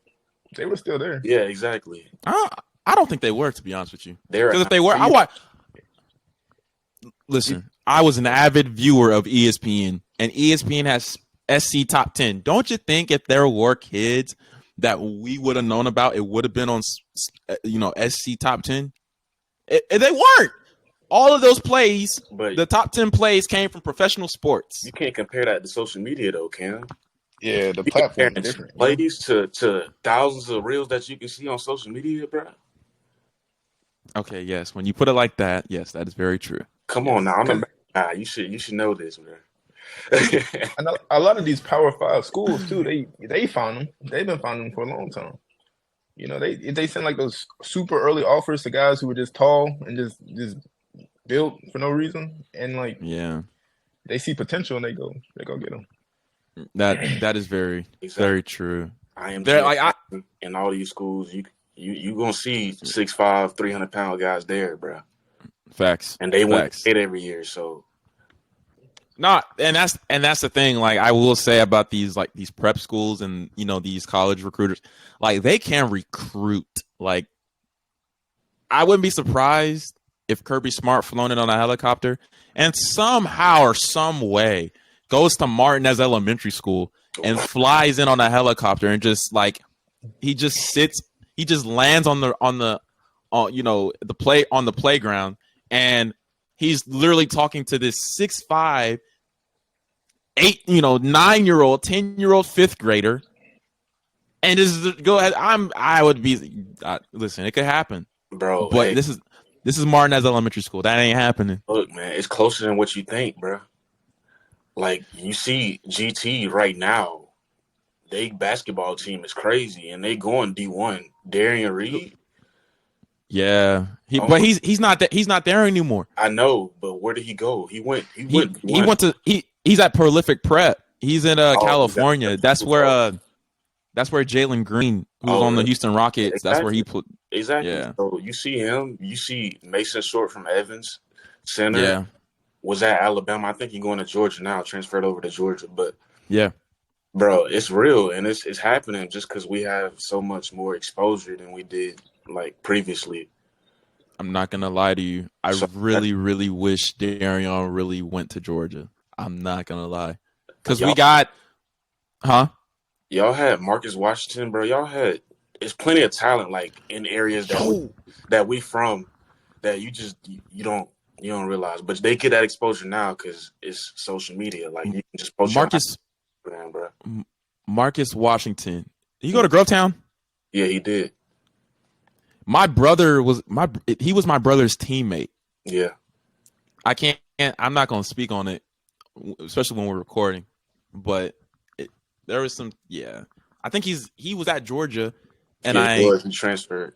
They were still there. Yeah, exactly. I don't think they were, to be honest with you. Because if they were, Listen, I was an avid viewer of ESPN, and ESPN has SC Top 10. Don't you think if there were kids that we would have known about, it would have been on, SC Top 10? They weren't. All of those plays, but the top 10 plays came from professional sports. You can't compare that to social media, though, Cam. Yeah, the platform is different. Plays to thousands of reels that you can see on social media, bro. Okay, yes. When you put it like that, yes, that is very true. Come on now, you should know this, man. I know a lot of these Power 5 schools too. They found them. They've been finding them for a long time. You know, they send like those super early offers to guys who were just tall and just built for no reason, and like they see potential and they go get them. That is very very true. I am there. Like in all these schools, you gonna see 6'5", 300-pound guys there, bro. Facts. And they win it every year, so. And that's the thing. Like I will say about these prep schools and these college recruiters, like they can recruit. Like I wouldn't be surprised if Kirby Smart flown in on a helicopter and somehow or some way goes to Martinez Elementary School and flies in on a helicopter and just like he just lands on the playground and he's literally talking to this 6'5", 9-year-old, 10-year-old fifth grader, and just go ahead. I would be listen. It could happen, bro. But hey, this is Martinez Elementary School. That ain't happening. Look, man, it's closer than what you think, bro. Like you see, GT right now, they basketball team is crazy, and they going D1. Darian Reed. Yeah, he's not there anymore. I know, but where did he go? He's at Prolific Prep. He's in California. That's where Jalen Green, who's on the Houston Rockets. Exactly. That's where he put. Exactly. Yeah. So you see him. You see Mason Short from Evans Center. Yeah. Was at Alabama. I think he's going to Georgia now. Transferred over to Georgia, but yeah, bro, it's real and it's happening just because we have so much more exposure than we did like previously. I'm not gonna lie to you. I really, really wish Darion really went to Georgia. I'm not gonna lie, because we got, Y'all had Marcus Washington, bro. Y'all had it's plenty of talent like in areas that we from that you don't realize, but they get that exposure now because it's social media. Like you can just post Marcus your Instagram, bro. Marcus Washington. Did you go to Grovetown? Yeah, he did. My brother was my brother's teammate. Yeah, I'm not gonna speak on it, especially when we're recording. But there was some. Yeah, I think he was at Georgia, and he transferred.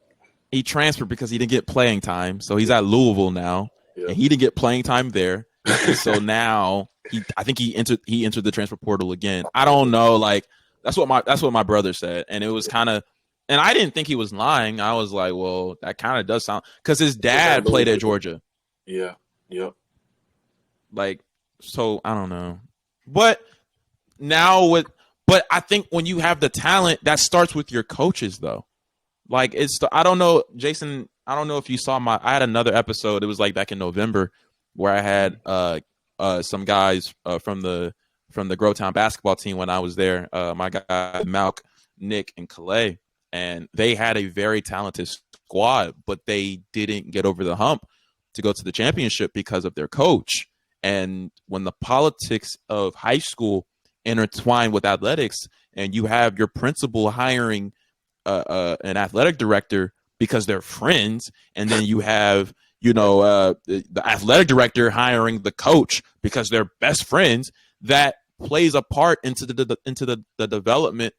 He transferred because he didn't get playing time, so he's at Louisville now, and he didn't get playing time there. So now I think he entered the transfer portal again. I don't know, like that's what my brother said, and it was kind of. And I didn't think he was lying. I was like, well, that kind of does sound because his dad played at Georgia. Yeah. Yep. Like, so I don't know. But I think when you have the talent, that starts with your coaches though. Like I don't know, Jason, I don't know if you saw I had another episode. It was like back in November where I had some guys from the Grovetown basketball team when I was there. My guy Malk, Nick, and Calais. And they had a very talented squad, but they didn't get over the hump to go to the championship because of their coach. And when the politics of high school intertwine with athletics, and you have your principal hiring an athletic director because they're friends, and then you have the athletic director hiring the coach because they're best friends, that plays a part into the development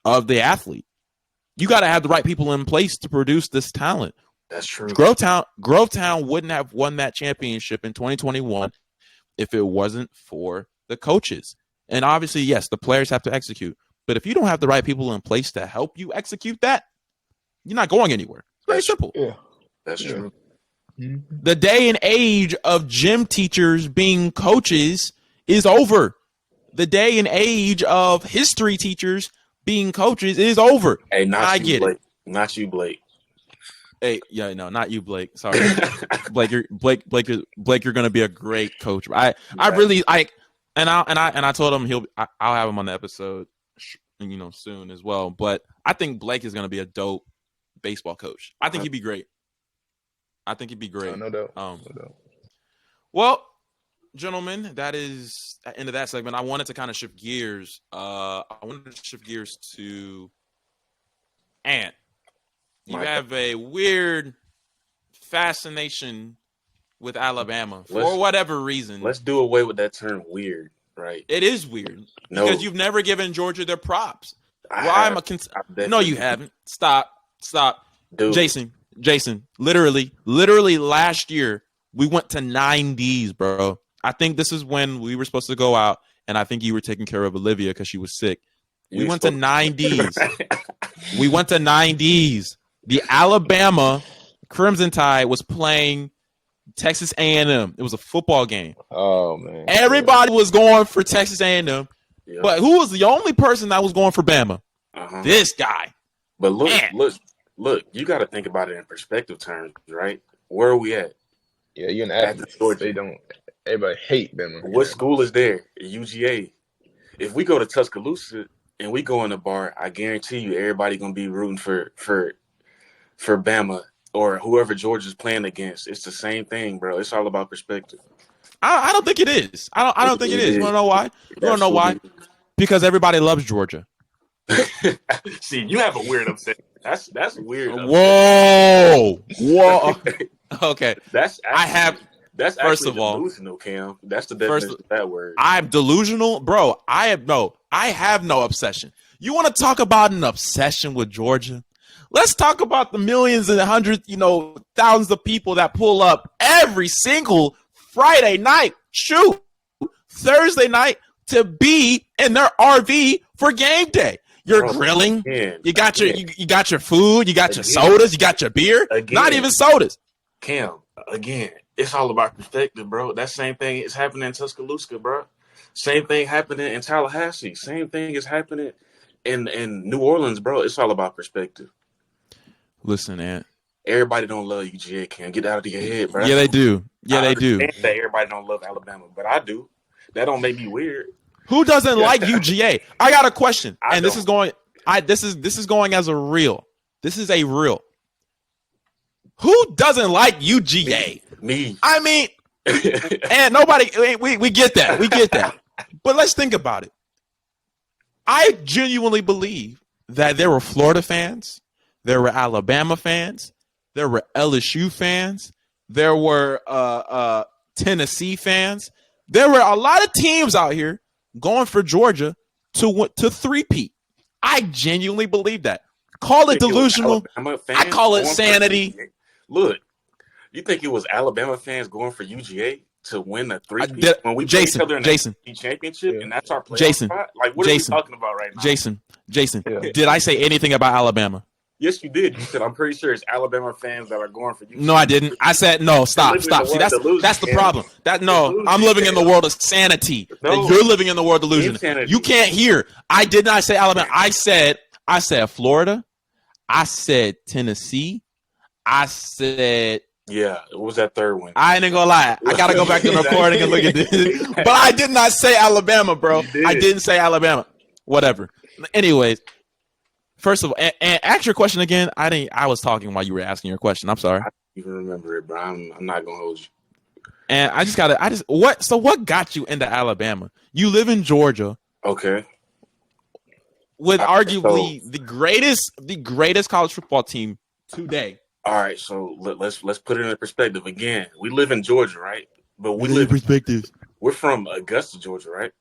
of the athlete. You got to have the right people in place to produce this talent. That's true. Grovetown wouldn't have won that championship in 2021 if it wasn't for the coaches. And obviously, yes, the players have to execute. But if you don't have the right people in place to help you execute that, you're not going anywhere. It's very simple. Yeah, that's true. The day and age of gym teachers being coaches is over. The day and age of history teachers being coaches is over. Hey, I get Blake. it. Not you, Blake. Hey, yeah, no, not you, Blake. Sorry, Blake. You're gonna be a great coach. I told him I'll have him on the episode, soon as well. But I think Blake is gonna be a dope baseball coach. I think he'd be great. No doubt. No doubt. Well, gentlemen, that is the end of that segment. I wanted to kind of shift gears. To Ant. You have a weird fascination with Alabama for whatever reason. Let's do away with that term weird, right? It is weird because you've never given Georgia their props. No, you haven't. Stop. Dude. Jason, literally last year, we went to 90s, bro. I think this is when we were supposed to go out, and I think you were taking care of Olivia because she was sick. We went to 90s. We went to 90s. The Alabama Crimson Tide was playing Texas A&M. It was a football game. Oh, man. Everybody was going for Texas A&M, but who was the only person that was going for Bama? Uh-huh. This guy. But look, you got to think about it in perspective terms, right? Where are we at? Yeah, you're an athlete. Everybody hate Bama. What school is there? UGA. If we go to Tuscaloosa and we go in the bar, I guarantee you everybody going to be rooting for Bama or whoever Georgia's playing against. It's the same thing, bro. It's all about perspective. I don't think it is. I don't think it is. You want to know why? You want to know why? Because everybody loves Georgia. See, you have a weird obsession. That's weird. Whoa. Okay. That's first of all delusional, Cam. That's the definition of that word. I'm delusional, bro. I have no obsession. You want to talk about an obsession with Georgia? Let's talk about the millions and hundreds, thousands of people that pull up every single Friday night, Thursday night to be in their RV for game day. You're grilling. Again, you got your food. You got your sodas. You got your beer. Not even sodas. Cam, again, it's all about perspective, bro. That same thing is happening in Tuscaloosa, bro. Same thing happening in Tallahassee. Same thing is happening in New Orleans, bro. It's all about perspective. Listen, Ant. Everybody don't love UGA, Cam. Get out of your head, bro. Yeah, they do. Yeah, they do. That everybody don't love Alabama, but I do. That don't make me weird. Who doesn't like UGA? I got a question, and this don't. is going. This is going as a reel. This is a reel. Who doesn't like UGA? Me. I mean, and nobody. We get that. We get that. But let's think about it. I genuinely believe that there were Florida fans, there were Alabama fans, there were LSU fans, there were Tennessee fans. There were a lot of teams out here going for Georgia to three-peat. I genuinely believe that. Call it delusional. I call it sanity. Look, you think it was Alabama fans going for UGA to win a three-peat when we play each other in the championship, and that's our playoff spot? Like, what are we talking about right now? Jason, did I say anything about Alabama? Yes, you did. You said, I'm pretty sure it's Alabama fans that are going for UGA. No, I didn't. I said, no, stop. See, that's the problem. I'm living in the world of sanity. No, you're living in the world of delusion. Insanity. You can't hear. I did not say Alabama. I said Florida. I said Tennessee. I said... Yeah, what was that third one? I ain't gonna lie. I gotta go back to the recording and look at this. But I did not say Alabama, bro. I didn't say Alabama. Whatever. Anyways, first of all, and ask your question again. I was talking while you were asking your question. I'm sorry. I don't even remember it, bro. I'm not gonna hold you. And what got you into Alabama? You live in Georgia. Okay. With arguably the greatest college football team today. All right, so let's put it in perspective. Again, we live in Georgia, right? But we're from Augusta, Georgia, right?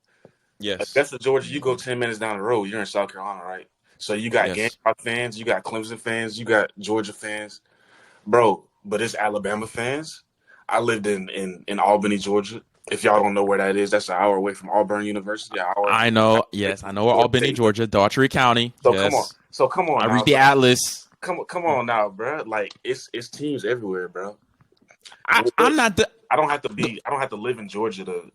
Yes. Augusta, Georgia, you go 10 minutes down the road, you're in South Carolina, right? So you got Gamecock fans, you got Clemson fans, you got Georgia fans. Bro, but it's Alabama fans. I lived in Albany, Georgia. If y'all don't know where that is, that's an hour away from Auburn University. I know. Yes, I know where Albany, Georgia, Daughtry County. So come on. I read the Atlas. Come on now, bro. Like it's teams everywhere, bro. I don't have to live in Georgia to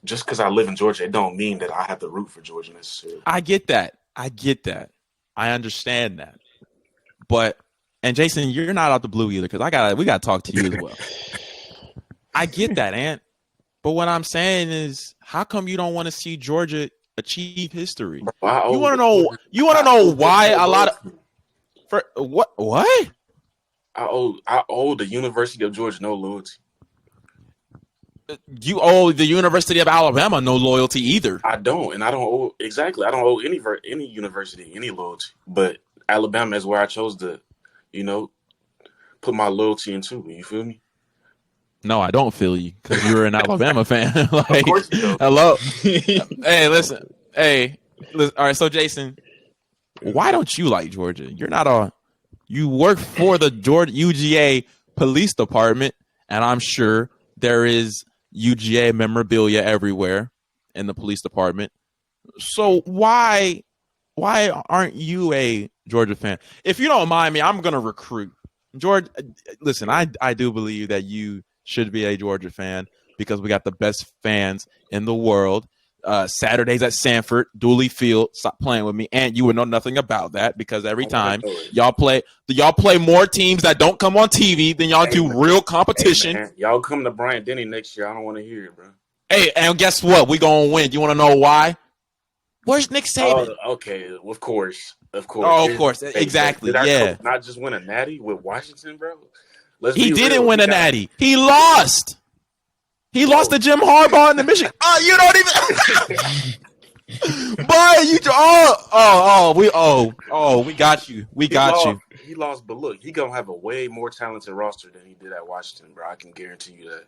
just because I live in Georgia, it don't mean that I have to root for Georgia necessarily. I get that. I understand that. And Jason, you're not out the blue either, because we gotta talk to you as well. I get that, Ant. But what I'm saying is, how come you don't want to see Georgia achieve history? You want to know why a lot of what? I owe the University of Georgia no loyalty. You owe the University of Alabama no loyalty either. I don't, and I don't owe any university any loyalty. But Alabama is where I chose to, put my loyalty into. You feel me? No, I don't feel you, because you're an Alabama fan. Of course you do. Hello. Hey, listen. All right. So, Jason, why don't you like Georgia? You work for the Georgia UGA police department, and I'm sure there is UGA memorabilia everywhere in the police department. So why aren't you a Georgia fan? If you don't mind me, I'm gonna recruit Georgia. Listen, I do believe that you should be a Georgia fan, because we got the best fans in the world. Saturdays at Sanford, Dooley Field. Stop playing with me, and you would know nothing about that, because every time y'all play more teams that don't come on TV than y'all do real competition. Hey, y'all come to Bryant-Denny next year. I don't want to hear it, bro. Hey, and guess what? We gonna win. You want to know why? Where's Nick Saban? Okay, of course. Oh, of course, exactly. Yeah, not just win a natty with Washington, bro. He didn't win a natty. He lost. He lost to Jim Harbaugh in the Michigan. Oh, you don't even. Boy, we got you. We got you. He lost, but look, he gonna have a way more talented roster than he did at Washington, bro. I can guarantee you that.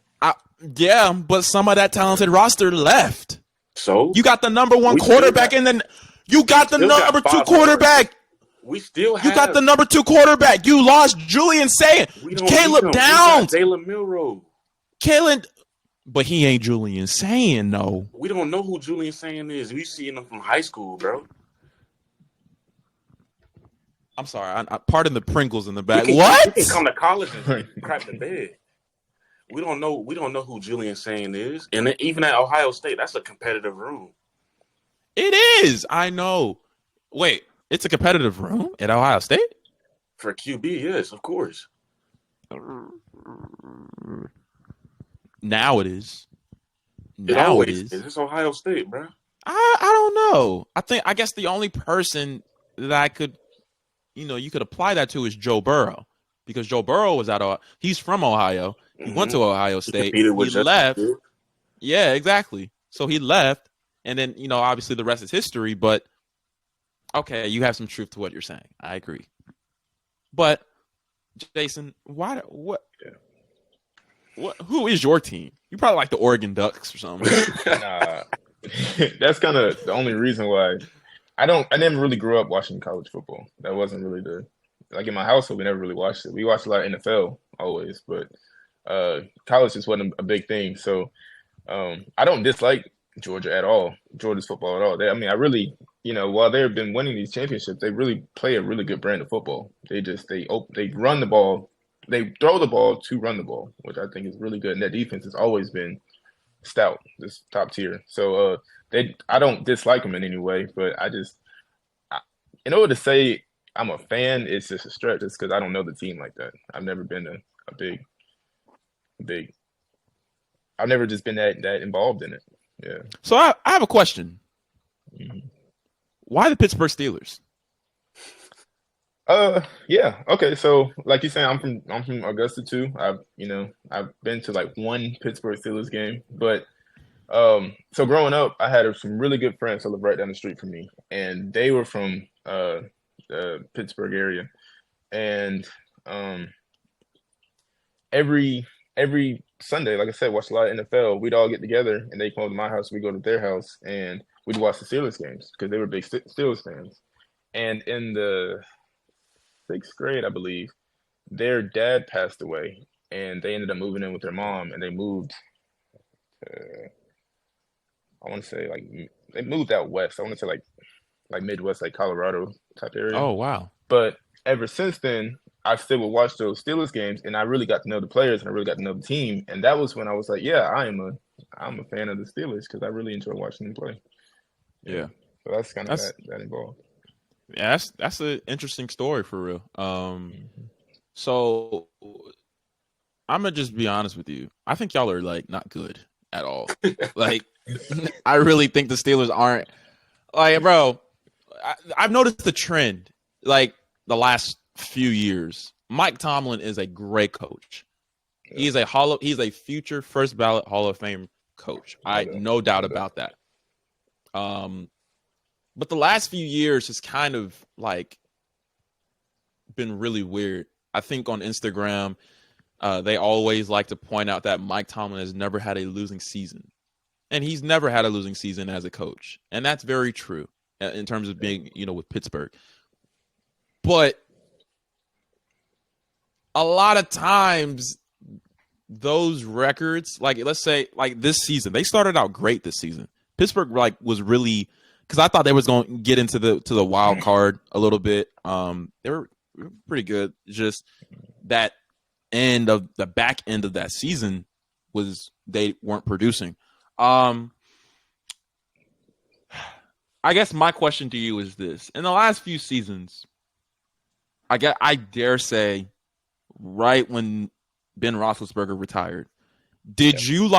Yeah, but some of that talented roster left. So you got the number one quarterback, and then you got the number two quarterback. We still have. You got the number two quarterback. You lost Julian Saying, Caleb Downs, Jalen Milroe, but he ain't Julian Saying, no. We don't know who Julian Saying is. We seen him from high school, bro. I'm sorry. Pardon the Pringles in the back. What? He can come to college and crap the bed. We don't know who Julian Saying is, and even at Ohio State, that's a competitive room. It is. I know. Wait, it's a competitive room at Ohio State? For QB, yes, of course. Now it is. It Now it always is. is. It's Ohio State, bro. I don't know. I guess the only person that I could, you could apply that to is Joe Burrow, because Joe Burrow was he's from Ohio. He went to Ohio He State. competed He with Justin left. Fields. Yeah, exactly. So he left, and then obviously the rest is history. But okay, you have some truth to what you're saying. I agree. But Jayson, who is your team? You probably like the Oregon Ducks or something. Nah, that's kind of the only reason why I never really grew up watching college football. That wasn't really like in my household, we never really watched it. We watched a lot of NFL always, but college just wasn't a big thing. So I don't dislike Georgia at all, Georgia's football at all. I really, while they've been winning these championships, they really play a really good brand of football. They run the ball, they throw the ball to run the ball, which I think is really good. And their defense has always been stout, just top tier. So I don't dislike them in any way, but in order to say I'm a fan, it's just a stretch. It's because I don't know the team like that. I've never been a big. I've never just been that involved in it. Yeah. So I have a question. Mm-hmm. Why the Pittsburgh Steelers? Yeah. Okay. So like you saying, I'm from Augusta too. I've been to like one Pittsburgh Steelers game, but so growing up, I had some really good friends who live right down the street from me, and they were from the Pittsburgh area, and every Sunday, like I said, watch a lot of NFL. We'd all get together, and they come over to my house. We go to their house, and we'd watch the Steelers games because they were big Steelers fans. And in the 6th grade, I believe, their dad passed away, and they ended up moving in with their mom, and they moved. I want to say like they moved out west. I want to say like Midwest, like Colorado type area. Oh, wow. But ever since then, I still would watch those Steelers games, and I really got to know the players, and I really got to know the team. And that was when I was like, yeah, I'm a fan of the Steelers because I really enjoy watching them play. Yeah. So that's kind of that involved. Yeah, that's an interesting story for real. So I'm gonna just be honest with you. I think y'all are like not good at all. Like, I really think the Steelers aren't. Like, bro, I've noticed the trend. Like the last few years, Mike Tomlin is a great coach. He's a future first ballot Hall of Fame coach. No doubt about that. But the last few years has kind of like been really weird. I think on Instagram, they always like to point out that Mike Tomlin has never had a losing season. And he's never had a losing season as a coach. And that's very true in terms of being, with Pittsburgh. But a lot of times those records, like let's say like this season, they started out great this season. Pittsburgh was really, because I thought they was going to get into the wild card a little bit. They were pretty good. Just that the back end of that season they weren't producing. I guess my question to you is this: in the last few seasons, I dare say, right when Ben Roethlisberger retired, did you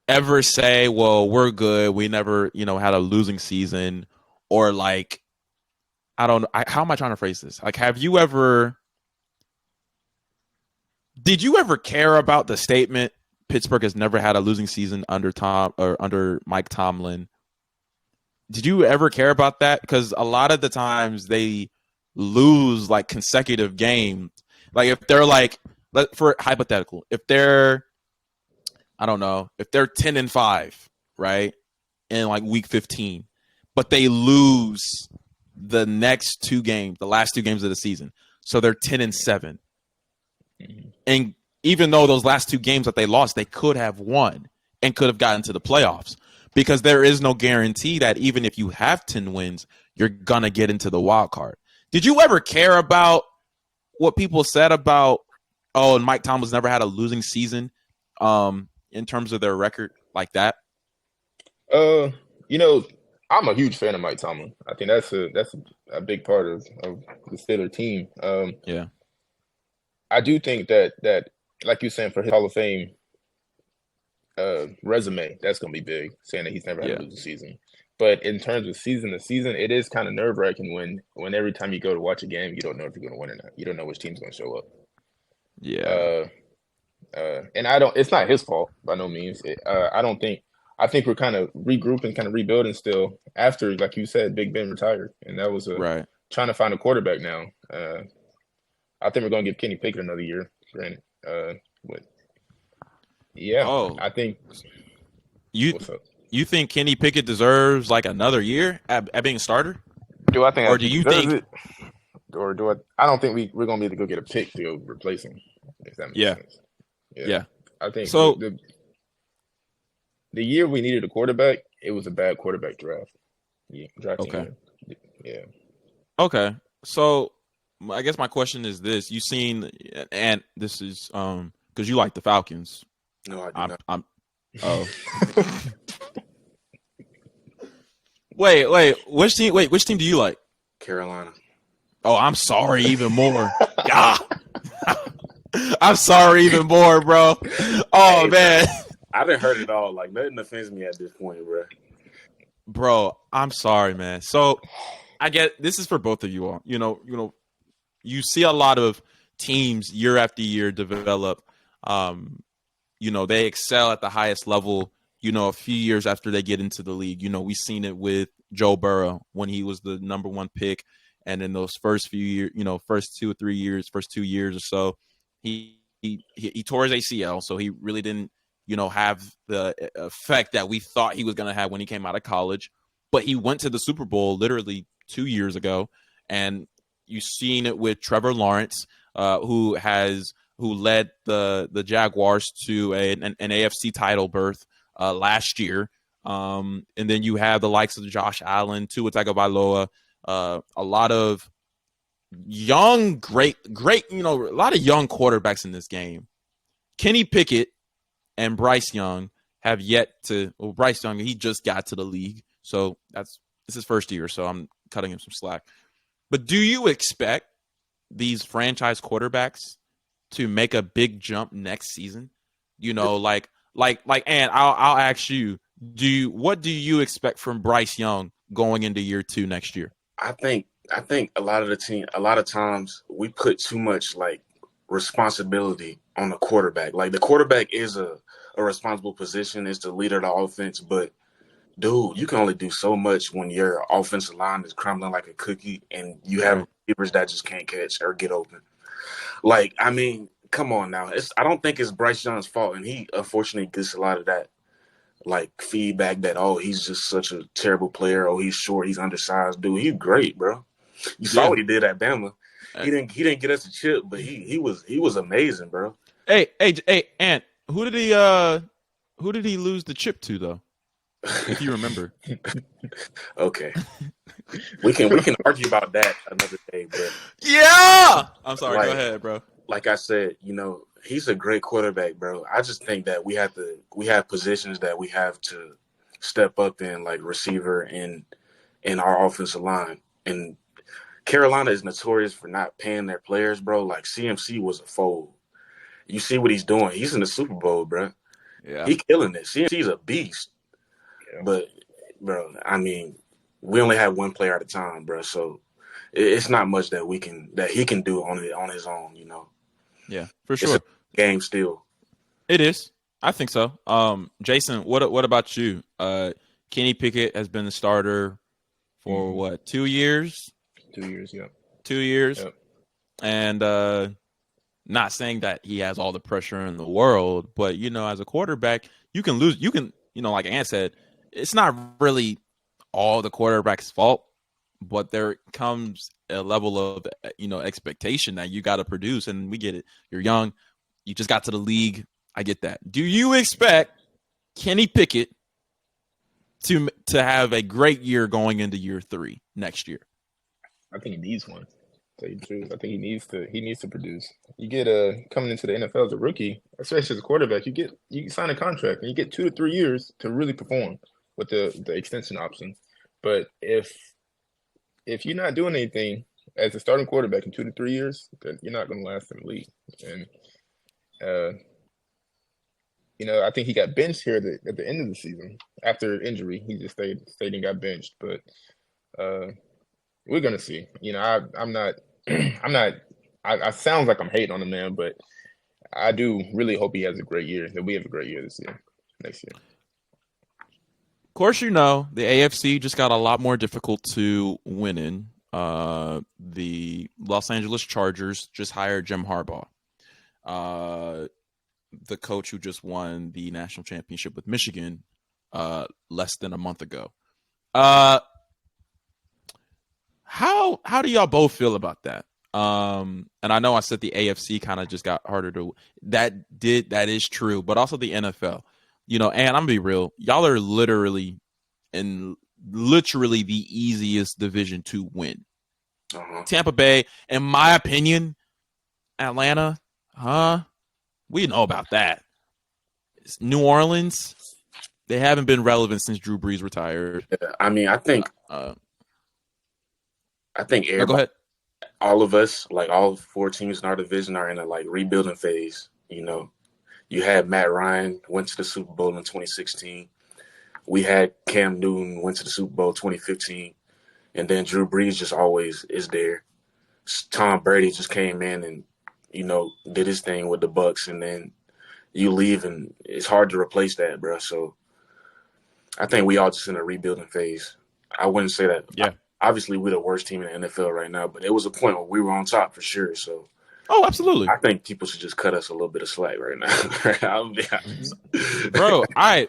ever say, well, we're good, we never, had a losing season, or I don't know, how am I trying to phrase this? Did you ever care about the statement Pittsburgh has never had a losing season under Mike Tomlin? Did you ever care about that? Because a lot of the times they lose consecutive games. If they're for hypothetical, if they're, I don't know, if they're 10-5, right, in week 15, but they lose the next 2 games, the last 2 games of the season, so they're 10-7, and even though those last 2 games that they lost, they could have won and could have gotten to the playoffs, because there is no guarantee that even if you have 10 wins, you're gonna get into the wild card. Did you ever care about what people said about, and Mike Tomlin's never had a losing season, in terms of their record like that? I'm a huge fan of Mike Tomlin. I think that's a big part of the Steelers team. Yeah. I do think that like you're saying, for his Hall of Fame resume, that's going to be big, saying that he's never had a Yeah. losing season. But in terms of season to season, it is kind of nerve wracking when every time you go to watch a game, you don't know if you're going to win or not. You don't know which team's going to show up. Yeah. Uh, and I don't. It's not his fault by no means. I don't think. I think we're kind of regrouping, kind of rebuilding still after, like you said, Big Ben retired, and that was Right. trying to find a quarterback now. I think we're going to give Kenny Pickett another year. Granted, but yeah, Oh, I think. you What's up? you think Kenny Pickett deserves like another year at being a starter? Do I think Or do you think it? Or do I? I don't think we're going to be able to go get a pick to replace him. If that makes Yeah. sense. Yeah. Yeah. I think So the year we needed a quarterback, it was a bad quarterback draft. Yeah, drafting okay. year. Yeah. Okay. So I guess my question is this. You seen and this is because you like the Falcons. No, I do I'm not. I'm oh wait, which team do you like? Carolina. Oh, I'm sorry even more. God. I'm sorry even more, bro. Oh Hey, man. I didn't hurt it all. Like nothing offends me at this point, bro. Bro, I'm sorry, man. So I get this is for both of you all. You see a lot of teams year after year develop. They excel at the highest level. A few years after they get into the league. We've seen it with Joe Burrow when he was the number one pick, and in those first few years, first 2 or 3 years, first 2 years or so, he tore his ACL, so he really didn't have the effect that we thought he was going to have when he came out of college. But he went to the Super Bowl literally 2 years ago, and you've seen it with Trevor Lawrence, who led the Jaguars to an AFC title berth last year. And then you have the likes of Josh Allen, Tua Tagovailoa, a lot of young, great, a lot of young quarterbacks in this game. Kenny Pickett and Bryce Young have yet to. Well, Bryce Young, he just got to the league, so it's his first year. So I'm cutting him some slack. But do you expect these franchise quarterbacks to make a big jump next season? And I'll ask you, what do you expect from Bryce Young going into year 2 next year? I think a lot of times we put too much like responsibility on the quarterback. Like the quarterback is a responsible position, is the leader of the offense, but dude, you can only do so much when your offensive line is crumbling like a cookie and you have receivers that just can't catch or get open. Like, I mean, come on now. I don't think it's Bryce Young's fault, and he unfortunately gets a lot of that like feedback that he's just such a terrible player, he's short, he's undersized. Dude, he's great, bro. You saw what he did at Bama. He didn't get us a chip, but he was amazing, bro. Hey, Ant, who did he lose the chip to though? If you remember. Okay. We can argue about that another day, but yeah. I'm sorry, go ahead, bro. Like I said, he's a great quarterback, bro. I just think that we have positions that we have to step up in, like receiver and in our offensive line. And Carolina is notorious for not paying their players, bro. Like CMC was a fold. You see what he's doing. He's in the Super Bowl, bro. Yeah. He killing it. CMC's a beast. Yeah. But, bro, I mean, we only have one player at a time, bro. So it's not much that he can do on his own, Yeah, for sure. It's a game still. It is. I think so. Jayson, what about you? Kenny Pickett has been the starter for what, 2 years? 2 years, yeah. 2 years. Yep. And not saying that he has all the pressure in the world, but as a quarterback, you can lose. You can, like Ant said, it's not really all the quarterback's fault, but there comes a level of expectation that you got to produce, and we get it. You're young, you just got to the league. I get that. Do you expect Kenny Pickett to have a great year going into year 3 next year? I think he needs one. To tell you the truth, I think he needs to produce. You get coming into the NFL as a rookie, especially as a quarterback, you sign a contract and you get 2 to 3 years to really perform with the extension option. But if you're not doing anything as a starting quarterback in 2 to 3 years, then you're not going to last in the league. And I think he got benched here at the end of the season after injury. He just stayed and got benched. But we're gonna see. I'm not. I'm not. I sounds like I'm hating on the man, but I do really hope he has a great year. That we have a great year next year. Of course, the AFC just got a lot more difficult to win in. The Los Angeles Chargers just hired Jim Harbaugh, the coach who just won the national championship with Michigan less than a month ago. How do y'all both feel about that? And I know I said the AFC kind of just got harder to that is true, but also the NFL. And I'm gonna be real, y'all are literally the easiest division to win. Tampa Bay, in my opinion, Atlanta, we know about that. New Orleans, they haven't been relevant since Drew Brees retired. Yeah, I mean, I think everybody, go ahead. All of us, like all 4 teams in our division, are in a rebuilding phase. You had Matt Ryan went to the Super Bowl in 2016. We had Cam Newton went to the Super Bowl 2015, and then Drew Brees just always is there. Tom Brady just came in and did his thing with the Bucs, and then you leave, and it's hard to replace that, bro. So I think we all just in a rebuilding phase. I wouldn't say that. Yeah. Obviously, we're the worst team in the NFL right now, but it was a point where we were on top for sure. So, absolutely. I think people should just cut us a little bit of slack right now. I'll be honest, bro. I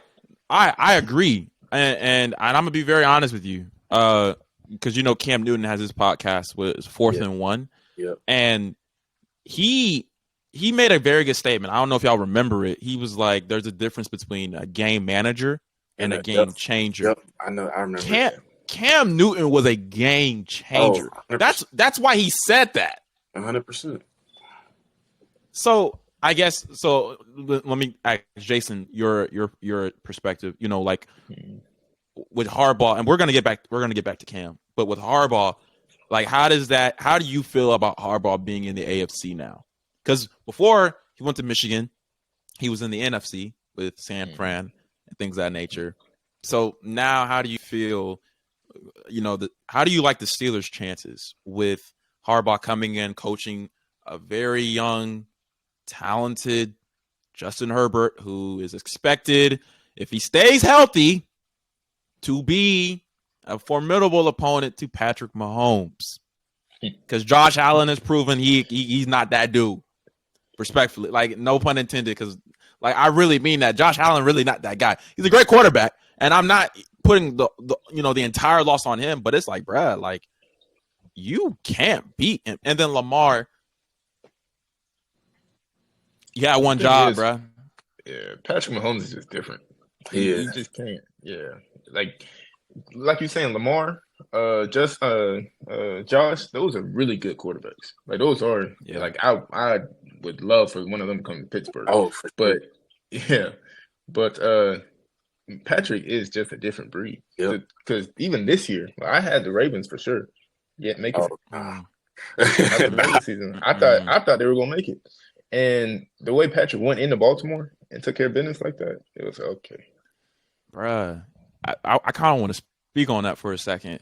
agree, and I'm gonna be very honest with you, because Cam Newton has his podcast with Fourth and One, and he made a very good statement. I don't know if y'all remember it. He was like, "There's a difference between a game manager and a game changer." Yep, I know. I remember. Cam Newton was a game changer. That's why he said that. 100%. So I guess let me ask Jason your perspective. With Harbaugh, and we're gonna get back to Cam, but with Harbaugh, how do you feel about Harbaugh being in the AFC now? Because before he went to Michigan, he was in the NFC with San Fran and things of that nature. So now, how do you feel? How do you like the Steelers' chances with Harbaugh coming in, coaching a very young, talented Justin Herbert, who is expected, if he stays healthy, to be a formidable opponent to Patrick Mahomes? Because Josh Allen has proven he's not that dude. Respectfully, no pun intended, because I really mean that. Josh Allen really not that guy. He's a great quarterback, and I'm not putting the entire loss on him, but it's bruh, you can't beat him. And then Lamar, you had one job, bruh. Yeah, Patrick Mahomes is just different. He just can't. Yeah, like you're saying, Lamar, Josh, those are really good quarterbacks. Those are I would love for one of them to come to Pittsburgh. But Patrick is just a different breed. Because even this year, I had the Ravens for sure. Yeah, make it. After the regular season, I thought they were gonna make it. And the way Patrick went into Baltimore and took care of business like that, it was okay. Bruh, I kind of want to speak on that for a second.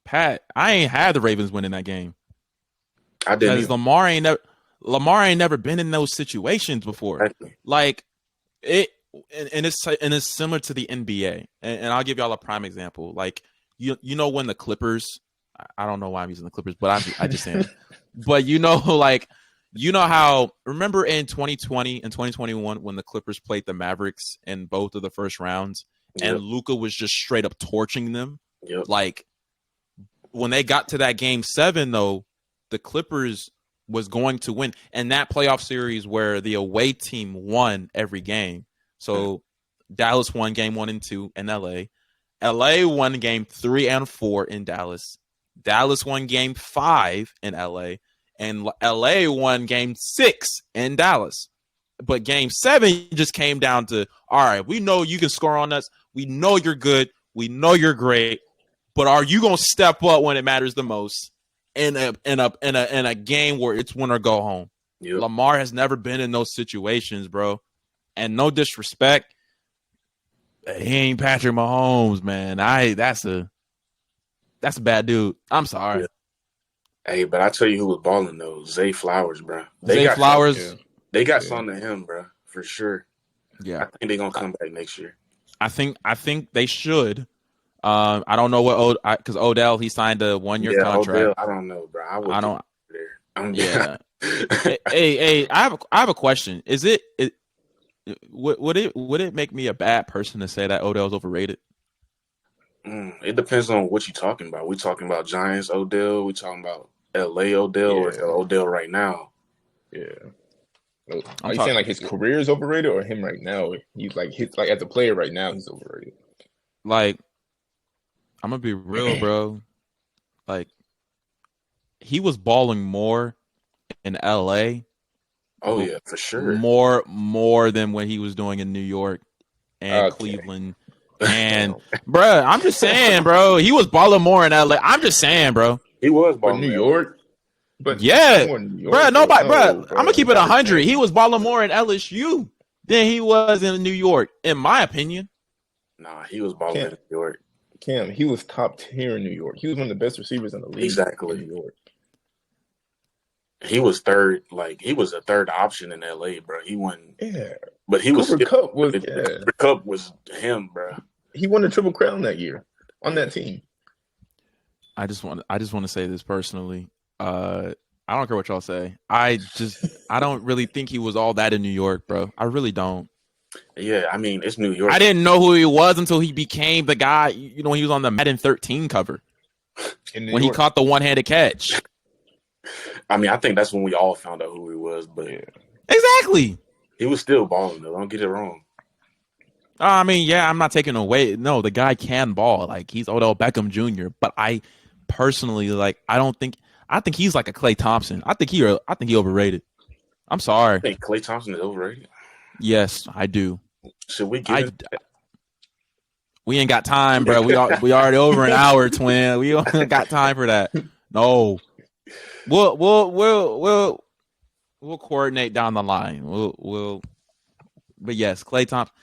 Pat, I ain't had the Ravens winning that game. I didn't. Because Lamar ain't never been in those situations before. It's similar to the NBA, and I'll give y'all a prime example. When the Clippers, I don't know why I'm using the Clippers, but I just am. But how, remember in 2020 and 2021 when the Clippers played the Mavericks in both of the first rounds, and Luka was just straight up torching them. When they got to that game 7, though, the Clippers was going to win, and that playoff series where the away team won every game. So Dallas won game 1 and 2 in LA. LA won game 3 and 4 in Dallas. Dallas won game 5 in LA. And LA won game 6 in Dallas. But game 7 just came down to, all right, we know you can score on us. We know you're good. We know you're great. But are you going to step up when it matters the most in a game where it's win or go home? Lamar has never been in those situations, bro. And no disrespect, he ain't Patrick Mahomes, man. That's a bad dude. I'm sorry. Yeah. Hey, but I tell you who was balling though, Zay Flowers, bro. Zay Flowers. They got something to him, bro, for sure. Yeah, I think they're gonna come back next year. I think they should. I don't know what because Odell he signed a 1-year contract. Odell, I don't know, bro. I don't. Yeah. hey, I have a question. Would it make me a bad person to say that Odell's overrated? It depends on what you're talking about. We talking about Giants Odell. We talking about LA Odell, or is it Odell right now? Yeah. Are you saying like his career is overrated, or him right now? He's like as a player right now, he's overrated. Like, I'm gonna be real, bro. Like, he was balling more in LA. Oh yeah, for sure. More than what he was doing in New York and Cleveland. And bro, I'm just saying, bro, he was balling more in LA. I'm just saying, bro. He was balling in New York. But yeah, bro, nobody, bro. I'm gonna keep it 100. He was balling more in LSU than he was in New York, in my opinion. Nah, he was balling in New York. Cam, he was top tier in New York. He was one of the best receivers in the league. Exactly. In New York. He was third, like he was a third option in LA, bro. He won. Yeah, but he was. Cup was Cup was him, bro. He won the Triple Crown that year on that team. I just want to say this personally. I don't care what y'all say. I don't really think he was all that in New York, bro. I really don't. Yeah, I mean, it's New York. I didn't know who he was until he became the guy, you know, when he was on the Madden 13 cover. When he caught the one-handed catch. I mean, I think that's when we all found out who he was, but yeah. Exactly. He was still balling, though. Don't get it wrong. I mean, yeah, I'm not taking away. No, the guy can ball. Like, he's Odell Beckham Jr., but I personally, like, I think he's like a Klay Thompson. I think he overrated. I'm sorry. I think Klay Thompson is overrated? Yes, I do. Should we get We ain't got time, bro. We already over an hour, twin. We don't got time for that. No. We'll coordinate down the line. But yes, Klay Thompson.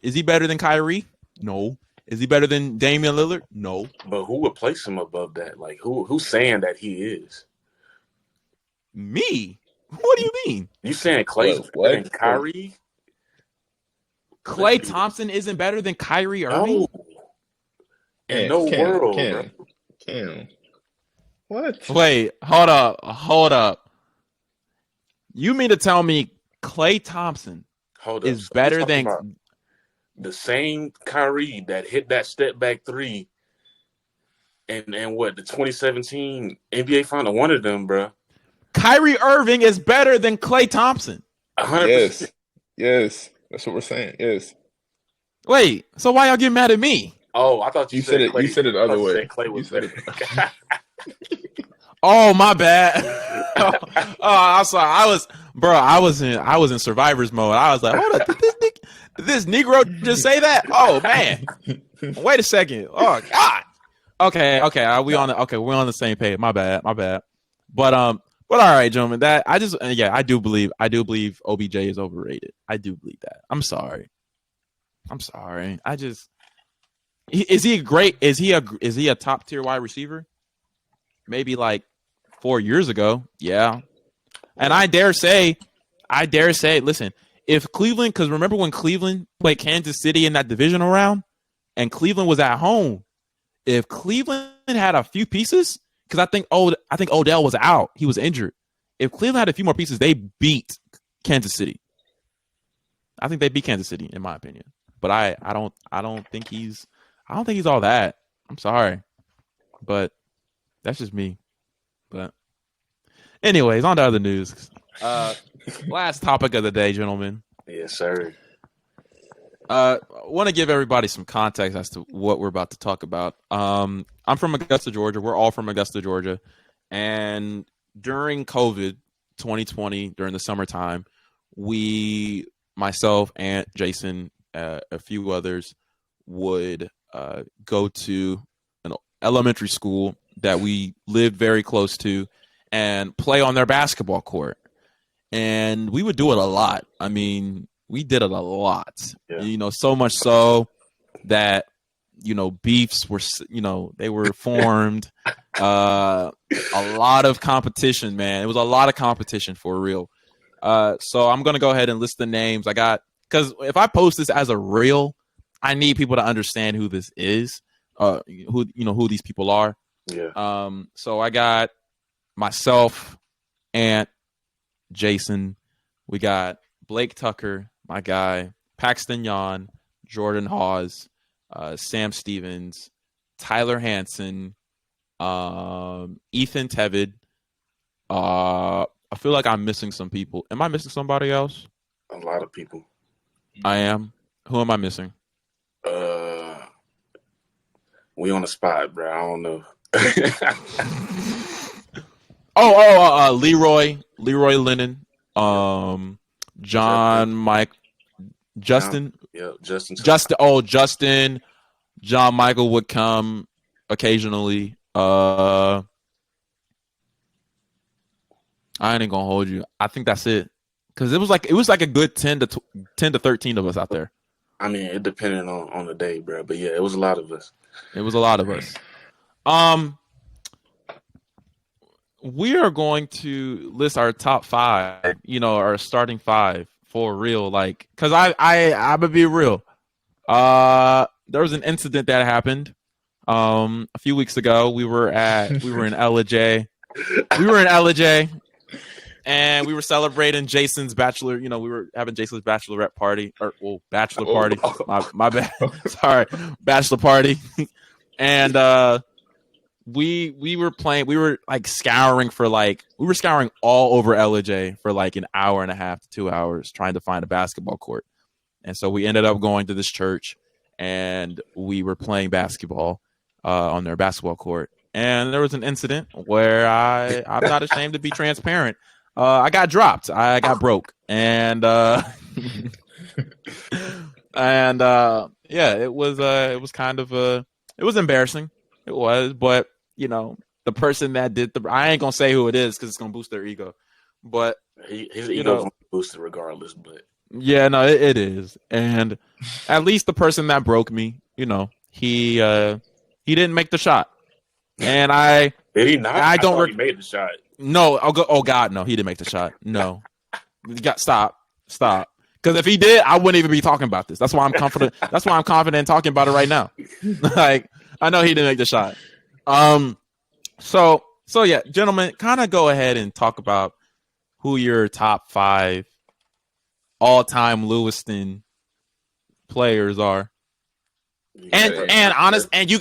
Is he better than Kyrie? No. Is he better than Damian Lillard? No. But who would place him above that? Like who's saying that he is? Me? What do you mean? You saying Klay's better than Kyrie? Klay Thompson isn't better than Kyrie Irving? In no world. Cam. What? Wait, hold up. You mean to tell me Klay Thompson is better than the same Kyrie that hit that step back three and what, the 2017 NBA final? One of them, bro. Kyrie Irving is better than Klay Thompson. 100%. Yes. That's what we're saying. Yes. Wait, so why y'all get mad at me? Oh, I thought you said it. You said it the other way. Klay was better. Oh, my bad. I'm sorry. I was in survivor's mode. I was like, hold up, did this Negro just say that? Oh man. Wait a second. Oh God. Okay. We're on the same page. My bad. But all right, gentlemen. I do believe OBJ is overrated. I do believe that. I'm sorry. Is he a top tier wide receiver? Maybe like 4 years ago. Yeah. And I dare say, listen, if Cleveland, because remember when Cleveland played Kansas City in that divisional round and Cleveland was at home, if Cleveland had a few pieces, because I think Odell was out. He was injured. If Cleveland had a few more pieces, they beat Kansas City. I think they beat Kansas City, in my opinion. But I don't think he's all that. I'm sorry. But that's just me. But anyways, on to other news. Last topic of the day, gentlemen. Yes, sir. Want to give everybody some context as to what we're about to talk about. I'm from Augusta, Georgia. We're all from Augusta, Georgia. And during COVID 2020, during the summertime, myself, Ant, Jayson, a few others would go to an elementary school that we lived very close to and play on their basketball court. And we would do it a lot. I mean, we did it a lot. Yeah. You know, so much so that beefs were they were formed. A lot of competition, man. It was a lot of competition for real. So I'm gonna go ahead and list the names I got, because if I post this as a reel, I need people to understand who this is. Who these people are. Yeah. So I got myself, Ant, Jayson. We got Blake Tucker, my guy, Paxton Yon, Jordan Hawes, Sam Stevens, Tyler Hansen, Ethan Tevid. I feel like I'm missing some people. Am I missing somebody else? A lot of people. I am. Who am I missing? We on the spot, bro. I don't know. Leroy Lennon, John Mike, Justin. Yeah, Justin. Justin. John Michael would come occasionally. I ain't gonna hold you. I think that's it. Because it was like a good 10 to 13 of us out there. I mean, it depended on the day, bro. But yeah, it was a lot of us. It was a lot of us. We are going to list our top 5, our starting 5 for real. Like, cause I'm gonna be real. There was an incident that happened a few weeks ago. We were in LJ. And we were celebrating Jason's bachelor. We were having Jason's bachelorette party, bachelor party. My bad. Sorry, bachelor party. And we were playing. We were scouring all over LJ for like an hour and a half to 2 hours trying to find a basketball court. And so we ended up going to this church, and we were playing basketball on their basketball court. And there was an incident where I'm not ashamed to be transparent. I got dropped. I got broke, and yeah, it was kind of it was embarrassing. It was, but the person that did I ain't gonna say who it is because it's gonna boost their ego. But his ego gonna boost it regardless. But yeah, no, it is, and at least the person that broke me, he didn't make the shot, and did he not? I don't. He made the shot. No, oh God, no, he didn't make the shot. No, stop. Because if he did, I wouldn't even be talking about this. That's why I'm confident. That's why I'm confident in talking about it right now. Like, I know he didn't make the shot. So yeah, gentlemen, kind of go ahead and talk about who your top 5 all-time Lewiston players are. Yeah. And honest, and you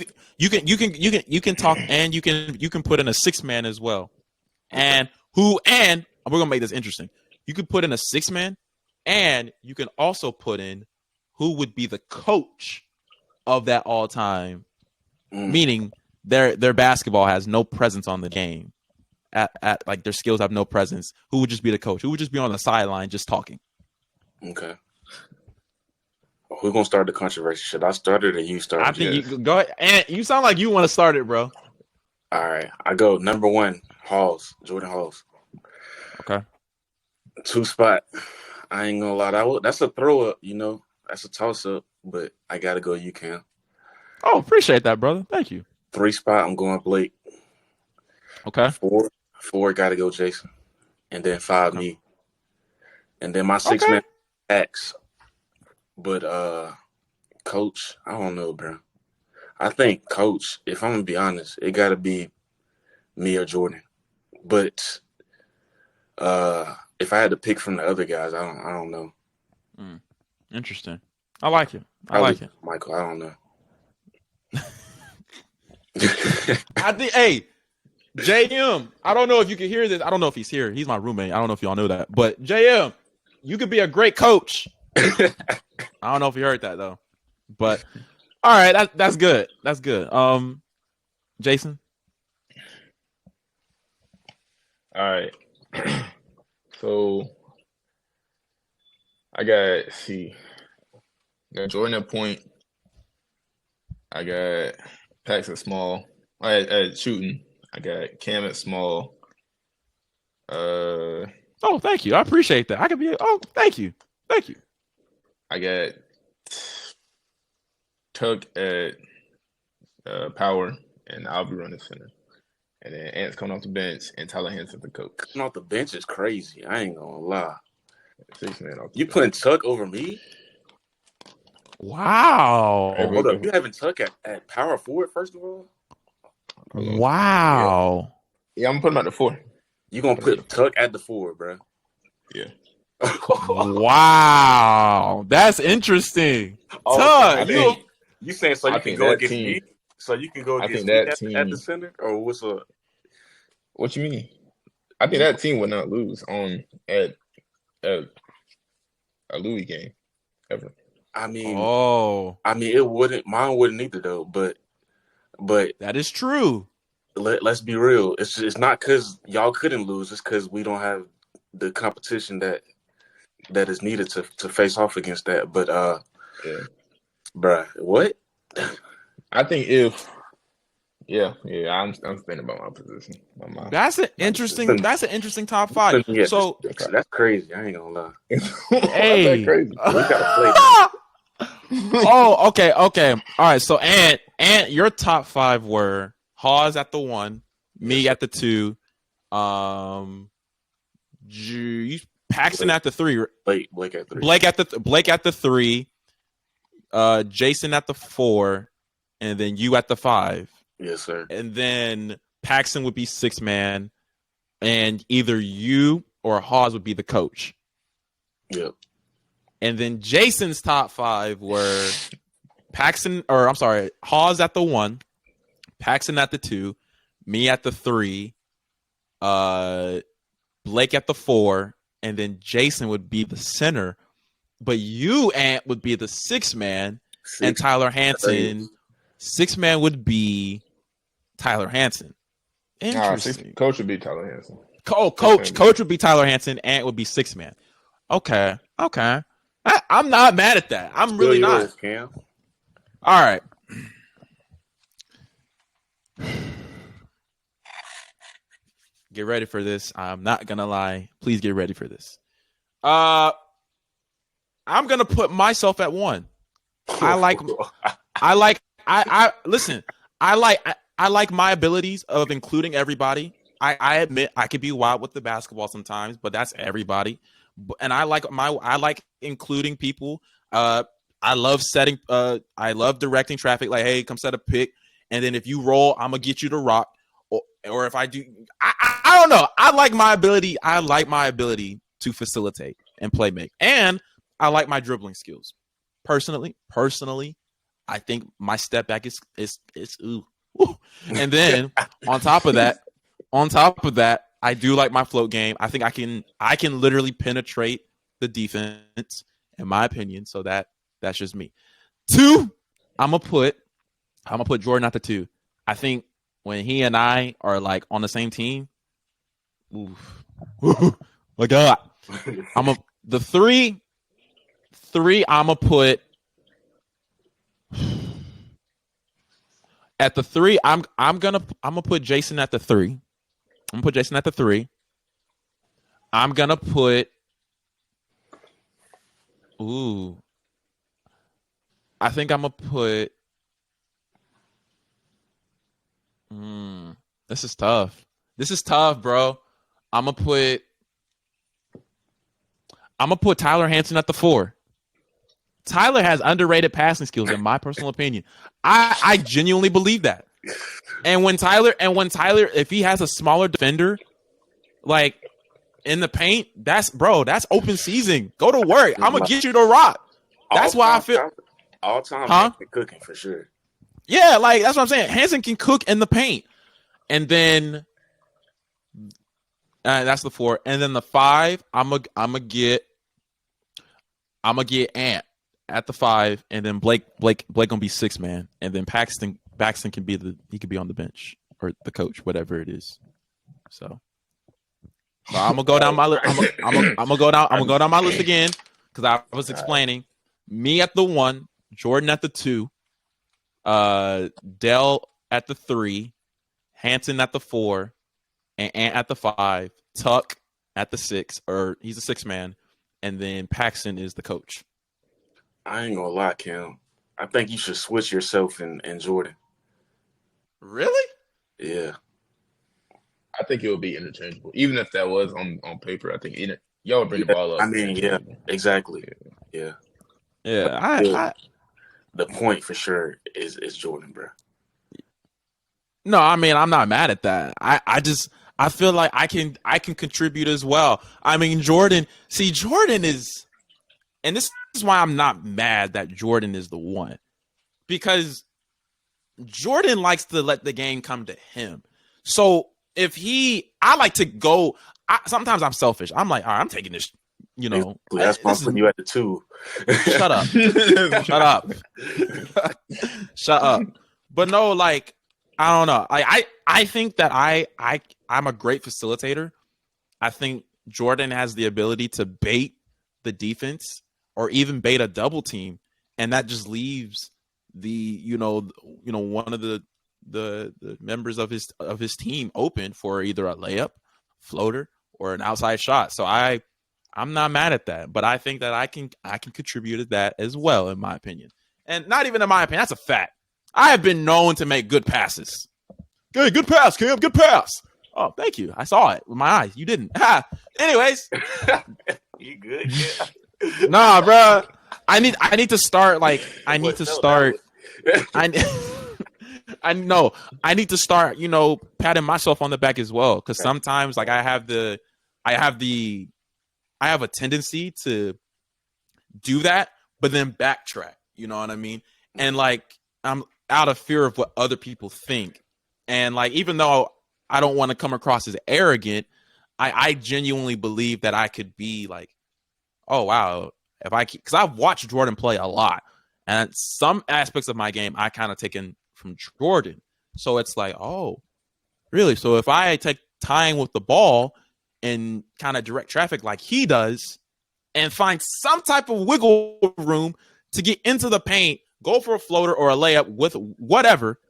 can talk, and you can put in a 6-man as well. And we're gonna make this interesting. You could put in a 6-man, and you can also put in who would be the coach of that all time, meaning their basketball has no presence on the game. At like their skills have no presence. Who would just be the coach? Who would just be on the sideline just talking? Okay. Who's gonna start the controversy? Should I start it or you start? I think you go ahead. And you sound like you want to start it, bro. All right, I go number 1, Jordan Hawes. Okay. 2 spot. I ain't gonna lie, that's a throw up. That's a toss up, but I gotta go. You can. Oh, appreciate that, brother. Thank you. 3 spot. I'm going Blake. Okay. 4 gotta go Jayson, and then 5 me, and then my 6-man X. But coach, I don't know, bro. I think coach, if I'm gonna be honest, it gotta be me or Jordan. But if I had to pick from the other guys, I don't know. Interesting. I like it. Michael, I don't know. I think, hey, JM, I don't know if you can hear this. I don't know if he's here. He's my roommate. I don't know if y'all know that. But JM, you could be a great coach. I don't know if you heard that though. But all right, that's good. That's good. Jayson. All right. So I got Jordan at point. I got Pax at small. At shooting. I got Cam at small. Oh, thank you. I appreciate that. I could be. Oh, thank you. I got Tuck at power, and I'll be running center. And then Ant's coming off the bench, and Tyler Hansen the coach. Coming off the bench is crazy. I ain't gonna lie. 6 man off the You bench. putting Tuck over me? Wow. Hold up. You having Tuck at power forward, first of all? Wow. Yeah, I'm gonna put him at the 4. You gonna put Tuck at the 4, bro? Yeah. Wow. That's interesting. Tuck, you saying so you can go against me? So you can go against me at the center? Or what's up? What you mean? I think that team would not lose at a Louis game ever. I mean, it wouldn't. Mine wouldn't either, though. But that is true. Let's be real. It's not because y'all couldn't lose. It's because we don't have the competition that is needed to face off against that. But bruh, what? I think I'm thinking about my position. That's an interesting top 5. Yeah, so that's crazy. I ain't gonna lie. Hey, that's crazy. We gotta play. Oh, okay. All right. So Ant, your top 5 were Hawes at the 1, me at the 2, Paxton at the 3, Blake at 3, Blake at the 3, Jayson at the 4, and then you at the 5. Yes, sir. And then Paxton would be 6 man, and either you or Hawes would be the coach. Yep. And then Jason's top 5 were Hawes at the 1, Paxton at the 2, me at the 3, Blake at the 4, and then Jayson would be the center. But you, Ant, would be the 6 man, and Tyler Hansen, 6 man would be Tyler Hansen. Interesting. Coach would be Tyler Hansen. Coach would be Tyler Hansen. Ant would be 6 man. Okay. I'm not mad at that. I'm really not. Cam. All right. Get ready for this. I'm not gonna lie. Please get ready for this. I'm gonna put myself at 1. Listen. I like my abilities of including everybody. I admit I could be wild with the basketball sometimes, but that's everybody. And I like including people. I love directing traffic. Like, hey, come set a pick, and then if you roll, I'm gonna get you to rock. Or if I do, I don't know. I like my ability to facilitate and play make, and I like my dribbling skills. Personally, I think my step back is ooh. And then on top of that, I do like my float game. I think I can literally penetrate the defense, in my opinion. So that's just me. 2, I'm gonna put Jordan at the 2. I think when he and I are like on the same team, oof, my God, the 3. I'm gonna put at the 3. I'm gonna put Jayson at the 3. I'm gonna put Jayson at the 3. I'm gonna put. I think I'm gonna put. This is tough. Bro. I'm gonna put Tyler Hansen at the 4. Tyler has underrated passing skills, in my personal opinion. I genuinely believe that. And when Tyler, if he has a smaller defender, like in the paint, that's open season. Go to work. I'm gonna get you to rock. That's why I feel all time cooking for sure. Yeah, like that's what I'm saying. Hansen can cook in the paint, and then that's the 4. And then the 5, I'm gonna get Ant at the 5, and then Blake gonna be 6 man, and then Paxton can be he could be on the bench or the coach, whatever it is. So I'm gonna go down my list. I'm gonna go down my list again because I was explaining. Me at the 1, Jordan at the 2, Dell at the 3, Hansen at the 4, and Ant at the 5, Tuck at the 6, or he's a 6 man, and then Paxton is the coach. I ain't gonna lie, Cam. I think you should switch yourself and Jordan. Really? Yeah. I think it would be interchangeable, even if that was on paper. I think y'all would bring the ball up. I mean, yeah, exactly. Yeah. Yeah, The point for sure is Jordan, bro. no, I mean, I'm not mad at that. I feel like I can contribute as well. I mean, Jordan is, and this is why I'm not mad that Jordan is the one, because Jordan likes to let the game come to him. So I like to go. Sometimes I'm selfish. I'm like, all right, I'm taking this. That's why I'm putting you at the 2. Shut up. Shut up. Shut up. But no, like, I don't know. I think that I'm a great facilitator. I think Jordan has the ability to bait the defense or even bait a double team, and that just leaves the one of the members of his team open for either a layup, floater, or an outside shot. So I'm not mad at that, but I think that I can contribute to that as well, in my opinion. And not even in my opinion, that's a fact. I have been known to make good passes. Good pass, Cam. Good pass. Oh, thank you. I saw it with my eyes. You didn't. Anyways, you good? Yeah. Nah, bro. I need to start. Like, I need to start. I know. I need to start. Patting myself on the back as well, because sometimes, like, I have a tendency to do that, but then backtrack. You know what I mean? And like, I'm out of fear of what other people think. And like, even though I don't want to come across as arrogant, I genuinely believe that I could be like, oh, wow, because I've watched Jordan play a lot, and some aspects of my game I kind of taken from Jordan. So it's like, oh, really? So if I take time with the ball and kind of direct traffic like he does and find some type of wiggle room to get into the paint, go for a floater or a layup with whatever,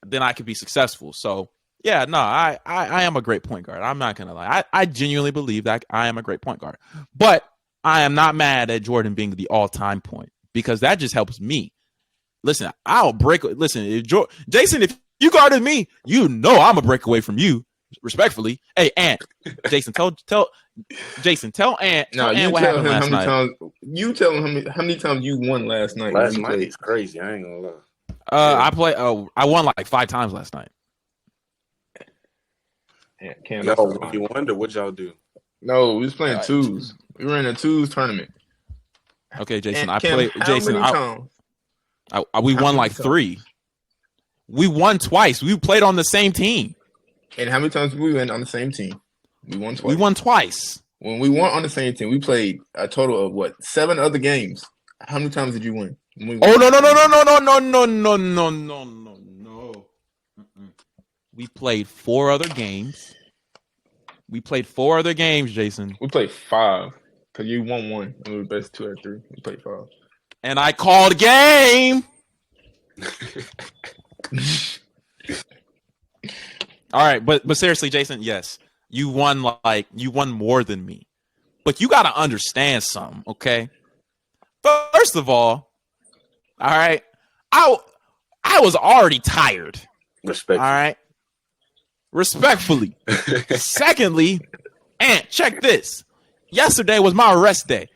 then I could be successful. So yeah, no, I am a great point guard. I'm not going to lie. I genuinely believe that I am a great point guard, but I am not mad at Jordan being the all-time point, because that just helps me. Listen, Jayson, if you guarded me, I'm going to break away from you. Respectfully. Hey, Ant. Jayson, tell Ant. No, Ant what happened last night. You tell him how many times you won last night. Last night is crazy. I ain't gonna lie. I won like 5 times last night. Yeah, you wonder what y'all do. No, we was playing twos. We were in a twos tournament. Okay, Jayson. We won like 3. We won twice. We played on the same team. And how many times did we win on the same team? We won twice. We won twice. When we won on the same team, we played a total of 7 other games. How many times did you win? Oh, no. We played 4 other games. Jayson. We played 5 because you won 1 and we were best 2 out of 3. We played 5. And I called game. All right, but seriously, Jayson, yes, you won more than me, but you got to understand something, okay? First of all right, I was already tired. Respectfully. Secondly, Ant, check this. Yesterday was my rest day.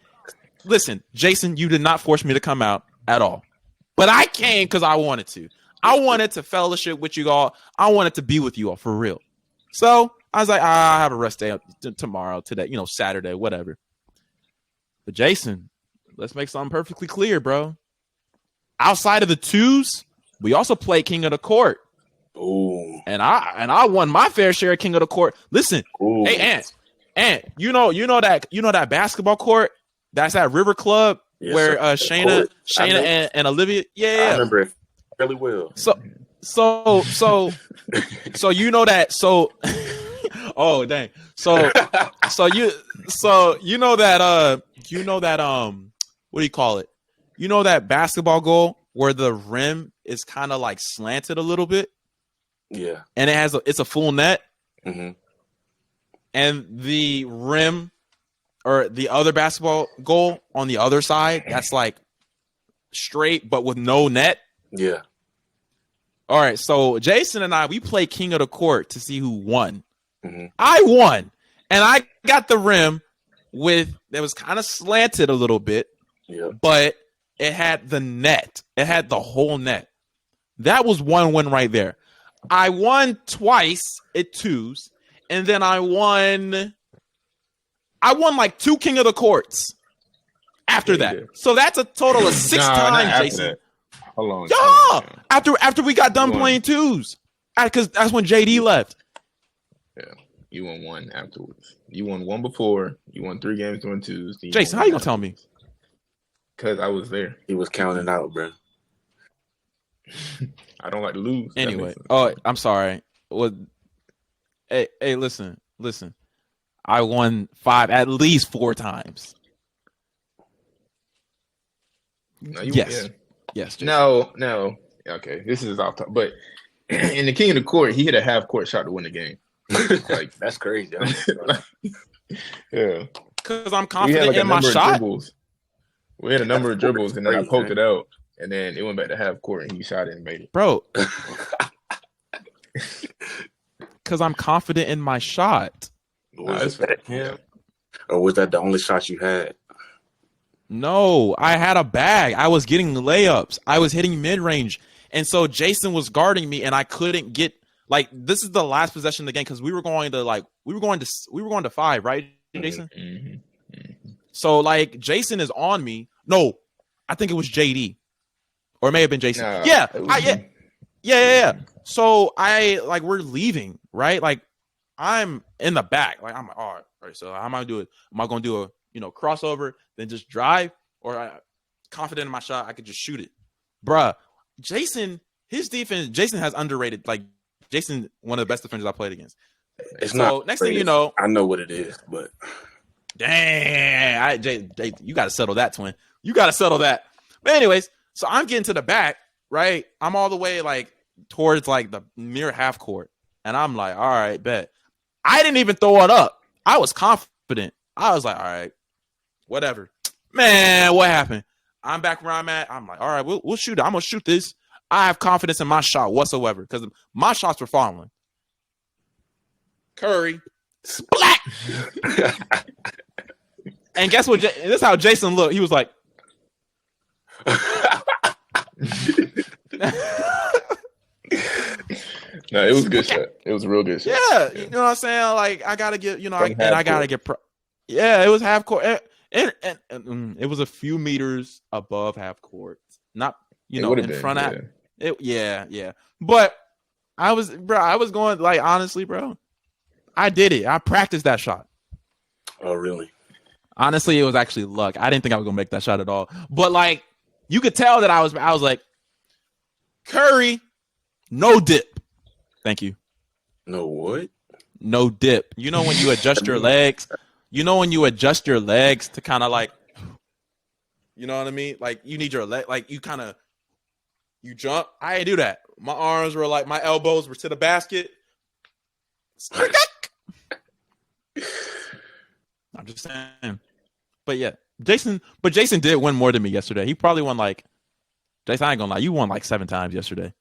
Listen, Jayson, you did not force me to come out at all, but I came because I wanted to. I wanted to fellowship with you all. I wanted to be with you all for real. So I was like, I have a rest day tomorrow, today, Saturday, whatever. But Jayson, let's make something perfectly clear, bro. Outside of the twos, we also play King of the Court. Ooh. And I won my fair share of King of the Court. Listen, ooh. Hey Ant, you know that basketball court that's at River Club, yes, where Shayna and Olivia, I remember it really well. So you know that. So oh dang. So you know that what do you call it? You know that basketball goal where the rim is kind of like slanted a little bit? Yeah. And it's a full net. Mm-hmm. And the rim or the other basketball goal on the other side, that's like straight but with no net. Yeah. All right, so Jayson and I, we play King of the Court to see who won. Mm-hmm. I won, and I got the rim that was kind of slanted a little bit, but it had the net. It had the whole net. That was one win right there. I won twice at twos, and then I won like 2 King of the Courts after that. So that's a total of 6 times, Jayson. Hold on. Yeah, after we got done playing twos, because that's when JD left. Yeah, you won 1 afterwards. You won 1 before. You won 3 games doing twos. Jayson, how you gonna tell me? Because I was there. He was counting out, bro. I don't like to lose. Anyway, I'm sorry. Well, hey, listen. I won at least 4 times. No, yes. Jayson. No. Okay, this is off top. But in the King of the Court, he hit a half court shot to win the game. Like that's crazy. Yeah, because I'm confident in my shot. We had a number of dribbles, and then I poked it out, and then it went back to half court, and he shot it and made it. Bro, because I'm confident in my shot. Was that him? Or was that the only shot you had? No, I had a bag. I was getting layups. I was hitting mid-range. And so Jayson was guarding me, and I couldn't get this is the last possession of the game because we were going to 5, right, Jayson? Mm-hmm. So Jayson is on me. No, I think it was JD, or it may have been Jayson. Yeah. So we're leaving, right? I'm in the back. I'm like, all right. So how am I gonna do it? Am I gonna do a crossover, then just drive, or confident in my shot, I could just shoot it, bruh? Jayson, his defense. Jayson has underrated. Jayson, one of the best defenders I played against. It's not. Next thing you know, I know what it is, but dang, Jay, you got to settle that, twin. You got to settle that. But anyways, so I'm getting to the back, right? I'm all the way towards the near half court, and I'm like, all right, bet. I didn't even throw it up. I was confident. I was like, all right, whatever. Man, what happened? I'm back where I'm at. I'm like, all right, we'll shoot it. I'm gonna shoot this. I have confidence in my shot whatsoever because my shots were falling. Curry, splat. And guess what? This is how Jayson looked. He was like, no, it was a good shot. It was a real good shot. Yeah, you know what I'm saying? I gotta get, I gotta get. Yeah, it was half court, and it was a few meters above half court, not in front of it. Yeah. But I was going honestly, bro. I did it. I practiced that shot. Oh, really? Honestly, it was actually luck. I didn't think I was gonna make that shot at all. But you could tell that I was like, Curry, no dip. Thank you. No what? No dip. You know when you adjust your legs? You know when you adjust your legs to kind of you know what I mean? You need your leg, you jump. I didn't do that. My arms were my elbows were to the basket. I'm just saying. But yeah, Jayson did win more than me yesterday. He probably won Jayson, I ain't gonna lie, you won 7 times yesterday.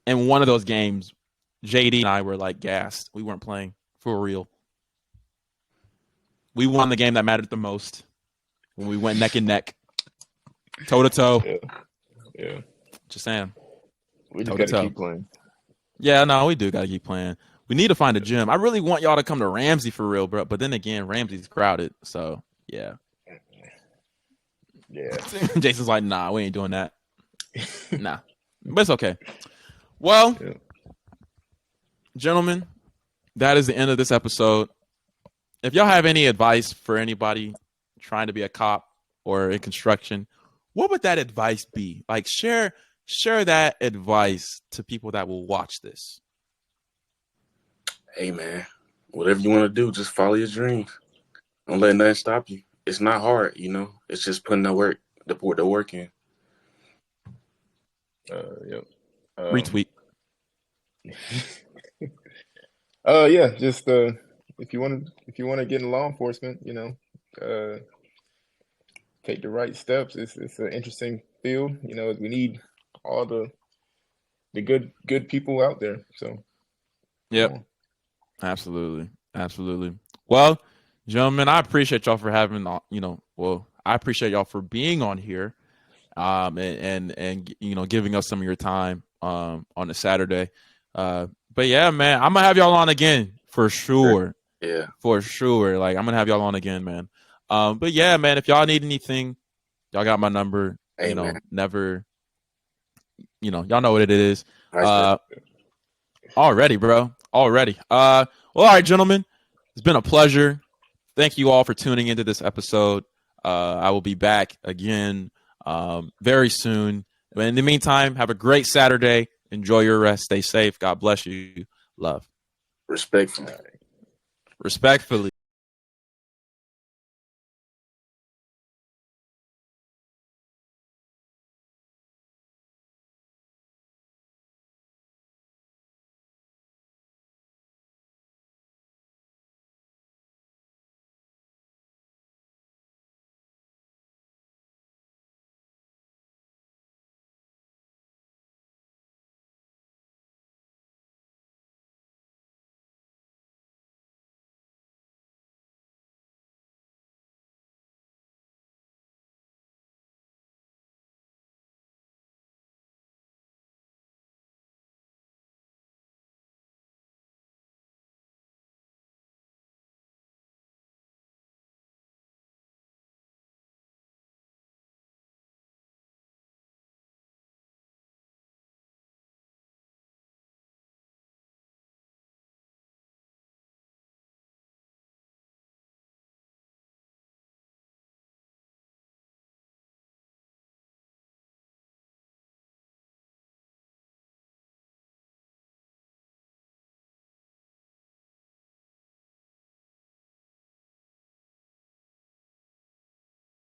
In one of those games, JD and I were gassed. We weren't playing for real. We won the game that mattered the most when we went neck and neck, toe to toe. Yeah. Just saying. We just gotta keep playing. Yeah, no, we do gotta keep playing. We need to find a gym. I really want y'all to come to Ramsey for real, bro. But then again, Ramsey's crowded, so yeah. Yeah. Jason's like, nah, we ain't doing that. Nah, but it's okay. Well, gentlemen, that is the end of this episode. If y'all have any advice for anybody trying to be a cop or in construction, what would that advice be? Share that advice to people that will watch this. Hey, man, whatever you want to do, just follow your dreams. Don't let nothing stop you. It's not hard, It's just putting the work in. Yep. Retweet. Yeah, just if you if you want to get in law enforcement, take the right steps. It's an interesting field. We need all the good people out there. So, Yep. Absolutely. Well, gentlemen, I appreciate y'all for having, I appreciate y'all for being on here, and giving us some of your time, on a Saturday. But yeah, man, I'm gonna have y'all on again for sure. Yeah, for sure. Like, I'm gonna have y'all on again, man. But yeah, man, if y'all need anything, y'all got my number. hey, man. Never, y'all know what it is. Nice, Already, bro. Already. Well, all right, gentlemen. It's been a pleasure. Thank you all for tuning into this episode. I will be back again very soon. But in the meantime, have a great Saturday. Enjoy your rest. Stay safe. God bless you. Love. Respectfully. Respectfully.